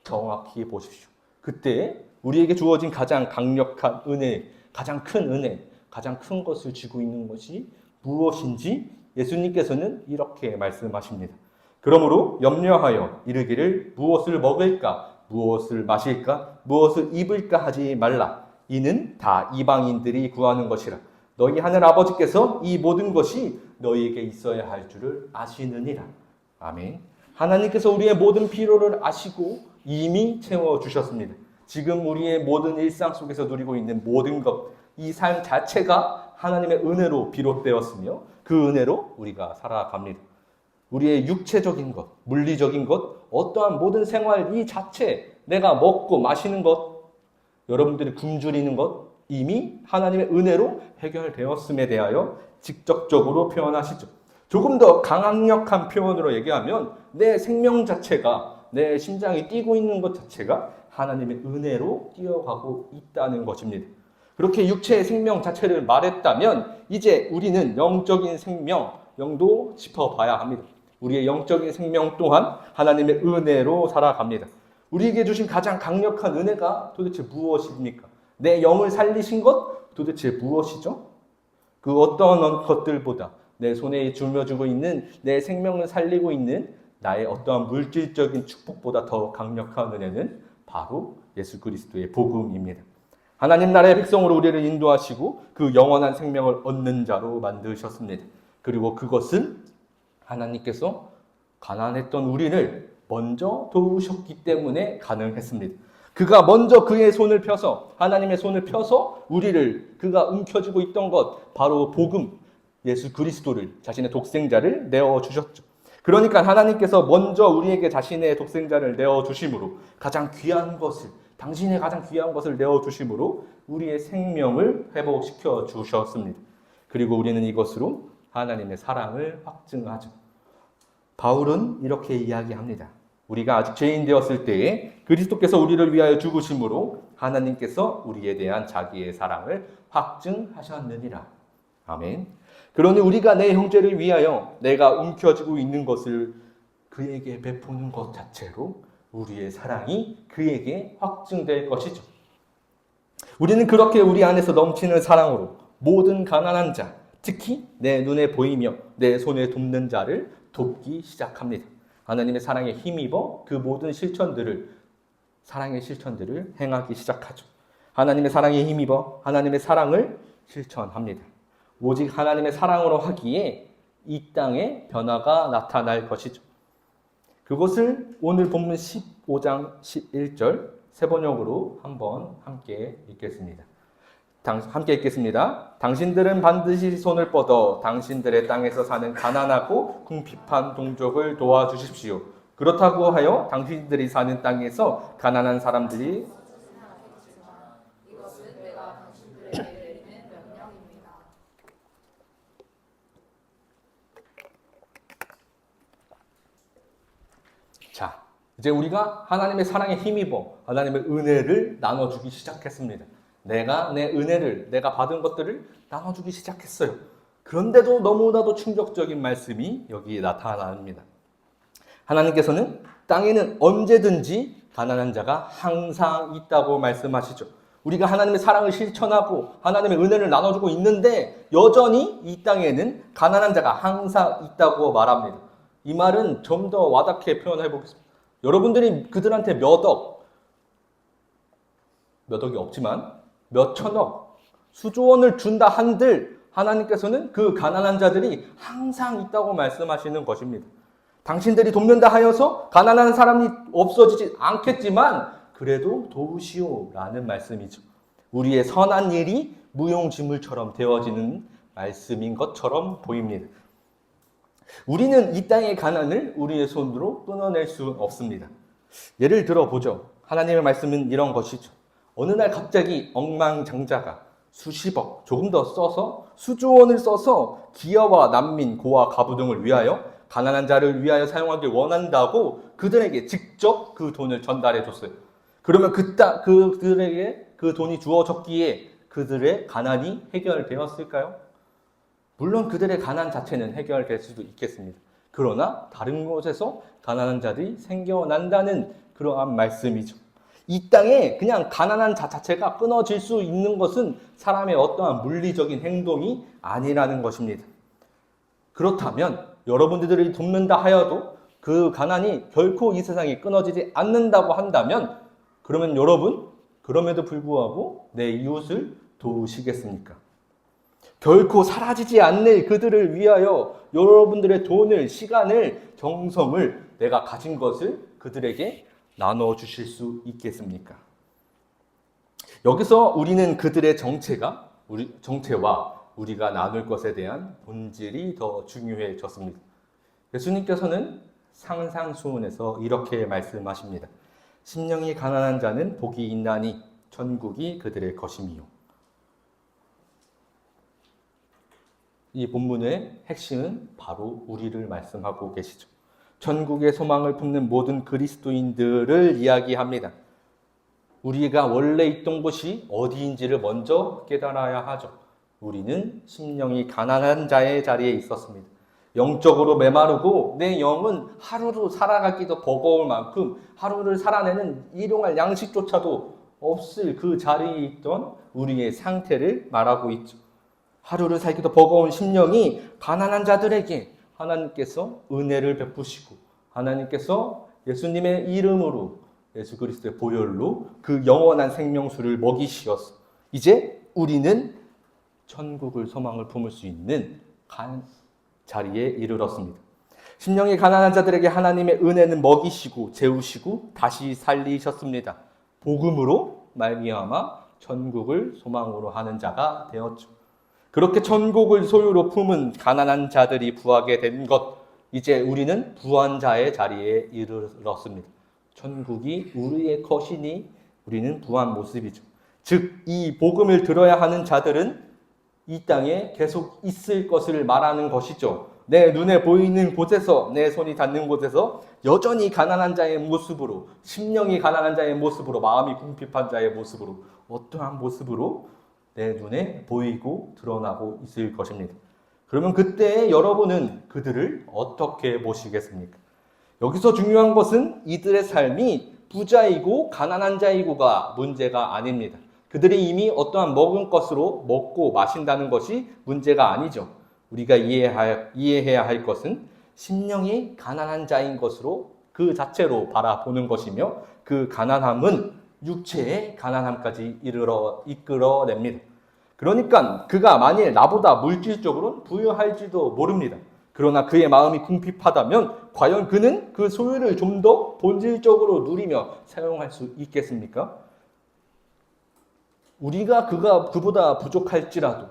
정확히 보십시오. 그때 우리에게 주어진 가장 강력한 은혜, 가장 큰 은혜, 가장 큰 것을 쥐고 있는 것이 무엇인지 예수님께서는 이렇게 말씀하십니다. 그러므로 염려하여 이르기를 무엇을 먹을까, 무엇을 마실까, 무엇을 입을까 하지 말라. 이는 다 이방인들이 구하는 것이라. 너희 하늘 아버지께서 이 모든 것이 너희에게 있어야 할 줄을 아시느니라. 아멘. 하나님께서 우리의 모든 필요를 아시고 이미 채워주셨습니다. 지금 우리의 모든 일상 속에서 누리고 있는 모든 것, 이 삶 자체가 하나님의 은혜로 비롯되었으며 그 은혜로 우리가 살아갑니다. 우리의 육체적인 것, 물리적인 것, 어떠한 모든 생활 이 자체, 내가 먹고 마시는 것, 여러분들이 굶주리는 것 이미 하나님의 은혜로 해결되었음에 대하여 직접적으로 표현하시죠. 조금 더 강력한 표현으로 얘기하면 내 생명 자체가, 내 심장이 뛰고 있는 것 자체가 하나님의 은혜로 뛰어가고 있다는 것입니다. 그렇게 육체의 생명 자체를 말했다면 이제 우리는 영적인 생명도 짚어봐야 합니다. 우리의 영적인 생명 또한 하나님의 은혜로 살아갑니다. 우리에게 주신 가장 강력한 은혜가 도대체 무엇입니까? 내 영을 살리신 것 도대체 무엇이죠? 그 어떤 것들보다 내 손에 짊어지고 있는 내 생명을 살리고 있는 나의 어떠한 물질적인 축복보다 더 강력한 은혜는 바로 예수 그리스도의 복음입니다. 하나님 나라의 백성으로 우리를 인도하시고 그 영원한 생명을 얻는 자로 만드셨습니다. 그리고 그것은 하나님께서 가난했던 우리를 먼저 도우셨기 때문에 가능했습니다. 그가 먼저 그의 손을 펴서, 하나님의 손을 펴서 우리를, 그가 움켜쥐고 있던 것, 바로 복음, 예수 그리스도를, 자신의 독생자를 내어주셨죠. 그러니까 하나님께서 먼저 우리에게 자신의 독생자를 내어주심으로 가장 귀한 것을, 당신의 가장 귀한 것을 내어주심으로 우리의 생명을 회복시켜 주셨습니다. 그리고 우리는 이것으로 하나님의 사랑을 확증하죠. 바울은 이렇게 이야기합니다. 우리가 아직 죄인 되었을 때에 그리스도께서 우리를 위하여 죽으심으로 하나님께서 우리에 대한 자기의 사랑을 확증하셨느니라. 아멘. 그러니 우리가 내 형제를 위하여 내가 움켜쥐고 있는 것을 그에게 베푸는 것 자체로 우리의 사랑이 그에게 확증될 것이죠. 우리는 그렇게 우리 안에서 넘치는 사랑으로 모든 가난한 자, 특히 내 눈에 보이며 내 손에 돕는 자를 돕기 시작합니다. 하나님의 사랑에 힘입어 그 모든 사랑의 실천들을 행하기 시작하죠. 하나님의 사랑에 힘입어 하나님의 사랑을 실천합니다. 오직 하나님의 사랑으로 하기에 이 땅에 변화가 나타날 것이죠. 그것을 오늘 본문 15장 11절 세 번역으로 한번 함께 읽겠습니다. 함께 읽겠습니다. 당신들은 반드시 손을 뻗어 당신들의 땅에서 사는 가난하고 궁핍한 동족을 도와주십시오. 그렇다고 하여 당신들이 사는 땅에서 가난한 사람들이 이것은 내가 당신들에게 내리는 명령입니다. 자, 이제 우리가 하나님의 사랑에 힘입어 하나님의 은혜를 나눠주기 시작했습니다. 내가 내 은혜를, 내가 받은 것들을 나눠주기 시작했어요. 그런데도 너무나도 충격적인 말씀이 여기 나타납니다. 하나님께서는 땅에는 언제든지 가난한 자가 항상 있다고 말씀하시죠. 우리가 하나님의 사랑을 실천하고 하나님의 은혜를 나눠주고 있는데 여전히 이 땅에는 가난한 자가 항상 있다고 말합니다. 이 말은 좀 더 와닿게 표현해 보겠습니다. 여러분들이 그들한테 몇 억이 없지만 몇 천억, 수조 원을 준다 한들 하나님께서는 그 가난한 자들이 항상 있다고 말씀하시는 것입니다. 당신들이 돕는다 하여서 가난한 사람이 없어지지 않겠지만 그래도 도우시오 라는 말씀이죠. 우리의 선한 일이 무용지물처럼 되어지는 말씀인 것처럼 보입니다. 우리는 이 땅의 가난을 우리의 손으로 끊어낼 수 없습니다. 예를 들어 보죠. 하나님의 말씀은 이런 것이죠. 어느 날 갑자기 억만장자가 수십억, 조금 더 써서 수조 원을 써서 기아와 난민, 고아, 가부 등을 위하여 가난한 자를 위하여 사용하길 원한다고 그들에게 직접 그 돈을 전달해 줬어요. 그러면 그들에게 그 돈이 주어졌기에 그들의 가난이 해결되었을까요? 물론 그들의 가난 자체는 해결될 수도 있겠습니다. 그러나 다른 곳에서 가난한 자들이 생겨난다는 그러한 말씀이죠. 이 땅에 그냥 가난한 자 자체가 끊어질 수 있는 것은 사람의 어떠한 물리적인 행동이 아니라는 것입니다. 그렇다면 여러분들이 돕는다 하여도 그 가난이 결코 이 세상에 끊어지지 않는다고 한다면 그러면 여러분 그럼에도 불구하고 내 이웃을 도우시겠습니까? 결코 사라지지 않는 그들을 위하여 여러분들의 돈을, 시간을, 정성을 내가 가진 것을 그들에게 나눠주실 수 있겠습니까? 여기서 우리는 그들의 정체와 우리가 나눌 것에 대한 본질이 더 중요해졌습니다. 예수님께서는 상상수훈에서 이렇게 말씀하십니다. 심령이 가난한 자는 복이 있나니 천국이 그들의 것임이요. 이 본문의 핵심은 바로 우리를 말씀하고 계시죠. 천국의 소망을 품는 모든 그리스도인들을 이야기합니다. 우리가 원래 있던 곳이 어디인지를 먼저 깨달아야 하죠. 우리는 심령이 가난한 자의 자리에 있었습니다. 영적으로 메마르고 내 영은 하루로 살아가기도 버거울 만큼 하루를 살아내는 일용할 양식조차도 없을 그 자리에 있던 우리의 상태를 말하고 있죠. 하루를 살기도 버거운 심령이 가난한 자들에게 하나님께서 은혜를 베푸시고 하나님께서 예수님의 이름으로 예수 그리스도의 보혈로 그 영원한 생명수를 먹이시어서 이제 우리는 천국을 소망을 품을 수 있는 자리에 이르렀습니다. 심령이 가난한 자들에게 하나님의 은혜는 먹이시고 재우시고 다시 살리셨습니다. 복음으로 말미암아 천국을 소망으로 하는 자가 되었죠. 그렇게 천국을 소유로 품은 가난한 자들이 부하게 된 것, 이제 우리는 부한 자의 자리에 이르렀습니다. 천국이 우리의 것이니 우리는 부한 모습이죠. 즉, 이 복음을 들어야 하는 자들은 이 땅에 계속 있을 것을 말하는 것이죠. 내 눈에 보이는 곳에서, 내 손이 닿는 곳에서 여전히 가난한 자의 모습으로, 심령이 가난한 자의 모습으로, 마음이 궁핍한 자의 모습으로, 어떠한 모습으로 내 눈에 보이고 드러나고 있을 것입니다. 그러면 그때 여러분은 그들을 어떻게 보시겠습니까? 여기서 중요한 것은 이들의 삶이 부자이고 가난한 자이고가 문제가 아닙니다. 그들이 이미 어떠한 먹은 것으로 먹고 마신다는 것이 문제가 아니죠. 우리가 이해해야 할 것은 심령이 가난한 자인 것으로 그 자체로 바라보는 것이며 그 가난함은 육체의 가난함까지 이끌어냅니다. 그러니까 그가 만일 나보다 물질적으로 부유할지도 모릅니다. 그러나 그의 마음이 궁핍하다면 과연 그는 그 소유를 좀 더 본질적으로 누리며 사용할 수 있겠습니까? 우리가 그보다 부족할지라도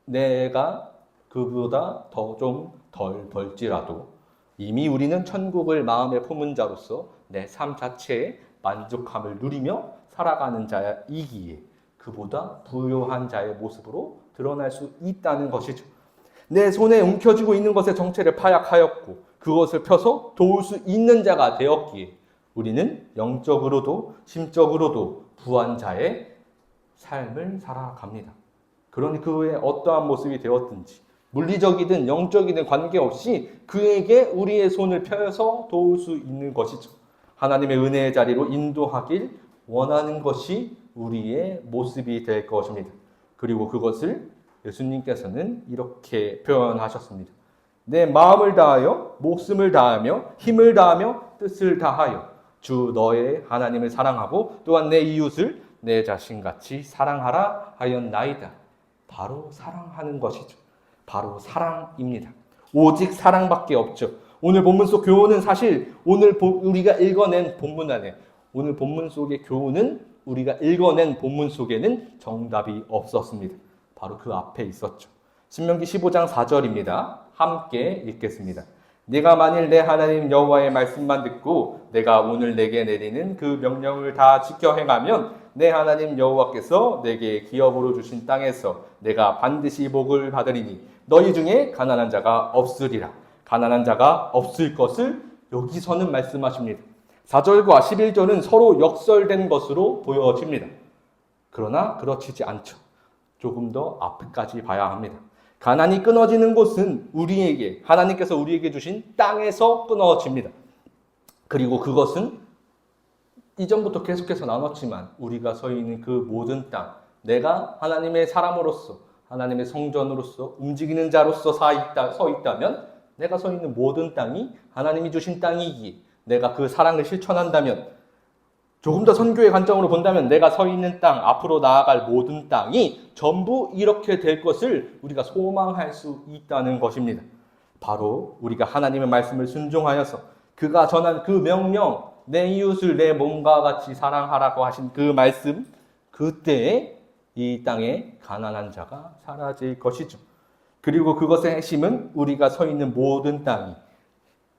내가 그보다 더 좀 덜 벌지라도 이미 우리는 천국을 마음에 품은 자로서 내 삶 자체에 만족함을 누리며 살아가는 자이기에 그보다 부유한 자의 모습으로 드러날 수 있다는 것이죠. 내 손에 움켜쥐고 있는 것의 정체를 파악하였고 그것을 펴서 도울 수 있는 자가 되었기에 우리는 영적으로도 심적으로도 부한 자의 삶을 살아갑니다. 그러니 그 후에 어떠한 모습이 되었든지 물리적이든 영적이든 관계없이 그에게 우리의 손을 펴서 도울 수 있는 것이죠. 하나님의 은혜의 자리로 인도하길 원하는 것이 우리의 모습이 될 것입니다. 그리고 그것을 예수님께서는 이렇게 표현하셨습니다. 내 마음을 다하여 목숨을 다하며 힘을 다하며 뜻을 다하여 주 너의 하나님을 사랑하고 또한 내 이웃을 내 자신같이 사랑하라 하였나이다. 바로 사랑하는 것이죠. 바로 사랑입니다. 오직 사랑밖에 없죠. 오늘 본문 속 교훈은 사실 오늘 우리가 읽어낸 본문 안에 오늘 본문 속의 교훈은 우리가 읽어낸 본문 속에는 정답이 없었습니다. 바로 그 앞에 있었죠. 신명기 15장 4절입니다. 함께 읽겠습니다. 네가 만일 내 하나님 여호와의 말씀만 듣고 내가 오늘 내게 내리는 그 명령을 다 지켜 행하면 내 하나님 여호와께서 내게 기업으로 주신 땅에서 내가 반드시 복을 받으리니 너희 중에 가난한 자가 없으리라. 가난한 자가 없을 것을 여기서는 말씀하십니다. 4절과 11절은 서로 역설된 것으로 보여집니다. 그러나 그렇지 않죠. 조금 더 앞까지 봐야 합니다. 가난이 끊어지는 곳은 우리에게 하나님께서 우리에게 주신 땅에서 끊어집니다. 그리고 그것은 이전부터 계속해서 나눴지만 우리가 서 있는 그 모든 땅, 내가 하나님의 사람으로서 하나님의 성전으로서 움직이는 자로서 서 있다면 내가 서 있는 모든 땅이 하나님이 주신 땅이기에 내가 그 사랑을 실천한다면 조금 더 선교의 관점으로 본다면 내가 서 있는 땅, 앞으로 나아갈 모든 땅이 전부 이렇게 될 것을 우리가 소망할 수 있다는 것입니다. 바로 우리가 하나님의 말씀을 순종하여서 그가 전한 그 명령, 내 이웃을 내 몸과 같이 사랑하라고 하신 그 말씀, 그때에 이 땅에 가난한 자가 사라질 것이죠. 그리고 그것의 핵심은 우리가 서 있는 모든 땅이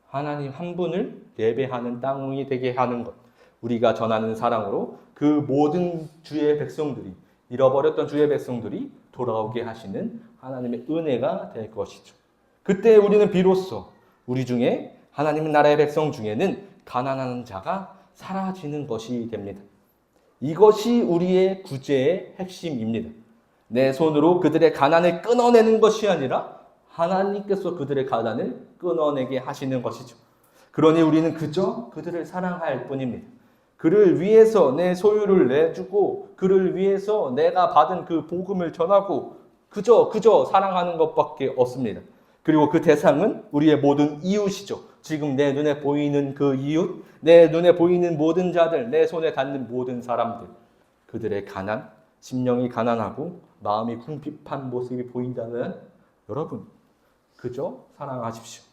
하나님 한 분을 예배하는 땅이 되게 하는 것. 우리가 전하는 사랑으로 그 모든 주의 백성들이 잃어버렸던 주의 백성들이 돌아오게 하시는 하나님의 은혜가 될 것이죠. 그때 우리는 비로소 우리 중에 하나님의 나라의 백성 중에는 가난한 자가 사라지는 것이 됩니다. 이것이 우리의 구제의 핵심입니다. 내 손으로 그들의 가난을 끊어내는 것이 아니라 하나님께서 그들의 가난을 끊어내게 하시는 것이죠. 그러니 우리는 그저 그들을 사랑할 뿐입니다. 그를 위해서 내 소유를 내주고 그를 위해서 내가 받은 그 복음을 전하고 그저 사랑하는 것밖에 없습니다. 그리고 그 대상은 우리의 모든 이웃이죠. 지금 내 눈에 보이는 그 이웃, 내 눈에 보이는 모든 자들, 내 손에 닿는 모든 사람들, 그들의 가난, 심령이 가난하고 마음이 궁핍한 모습이 보인다면 여러분 그저 사랑하십시오.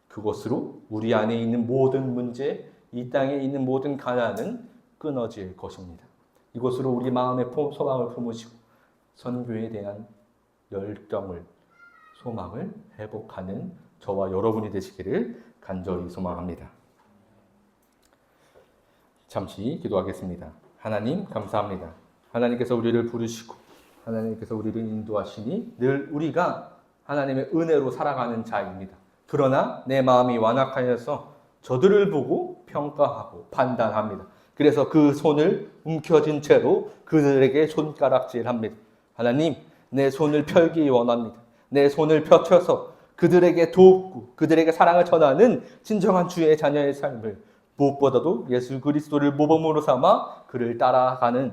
그것으로 우리 안에 있는 모든 문제, 이 땅에 있는 모든 가난은 끊어질 것입니다. 이것으로 우리 마음의 소망을 품으시고 선교에 대한 열정을, 소망을 회복하는 저와 여러분이 되시기를 간절히 소망합니다. 잠시 기도하겠습니다. 하나님 감사합니다. 하나님께서 우리를 부르시고 하나님께서 우리를 인도하시니 늘 우리가 하나님의 은혜로 살아가는 자입니다. 그러나 내 마음이 완악하여서 저들을 보고 평가하고 판단합니다. 그래서 그 손을 움켜쥔 채로 그들에게 손가락질합니다. 하나님, 내 손을 펴기 원합니다. 내 손을 펴쳐서 그들에게 돕고 그들에게 사랑을 전하는 진정한 주의 자녀의 삶을 무엇보다도 예수 그리스도를 모범으로 삼아 그를 따라가는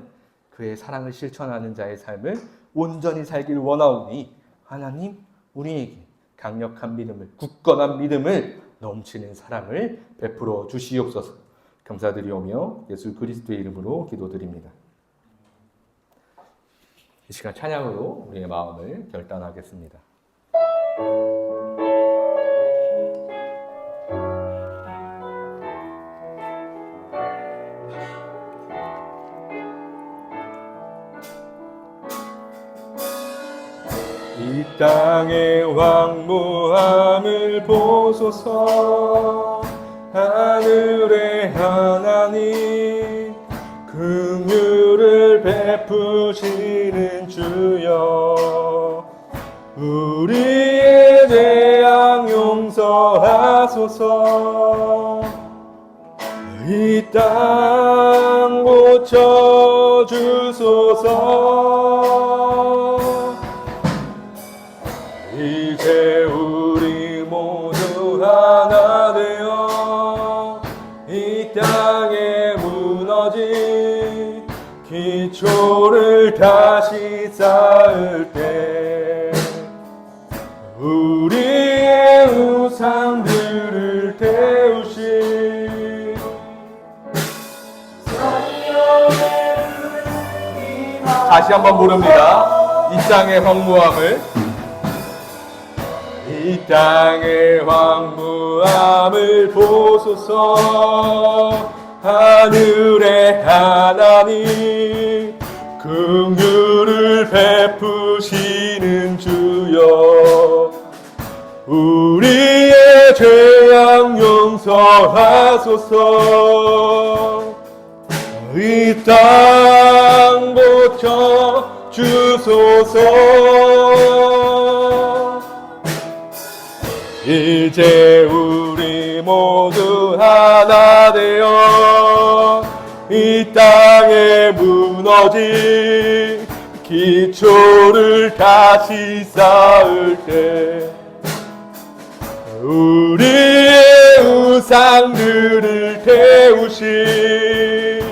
그의 사랑을 실천하는 자의 삶을 온전히 살길 원하오니 하나님, 우리에게 강력한 믿음을, 굳건한 믿음을 넘치는 사랑을 베풀어 주시옵소서. 감사드리오며 예수 그리스도의 이름으로 기도드립니다. 이 시간 찬양으로 우리의 마음을 결단하겠습니다. 이 땅의 왕무함을 보소서. 하늘의 하나님 긍휼을 베푸시는 주여, 우리의 죄악 용서하소서. 이 땅 고쳐주소서. 이제 기초를 다시 쌓을 때 우리의 우상들을 태우신 다시 한번 부릅니다. 이 땅의 황무함을 이 땅의 황무함을 보소서. 하늘의 하나님 긍휼을 베푸시는 주여 우리의 죄악 용서하소서. 이 땅 고쳐 주소서. 이제 우리 모두 하나 되어 이 땅에 무너진 기초를 다시 쌓을 때 우리의 우상들을 태우신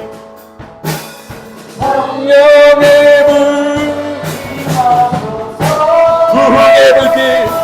성령의 불 부흥의 불길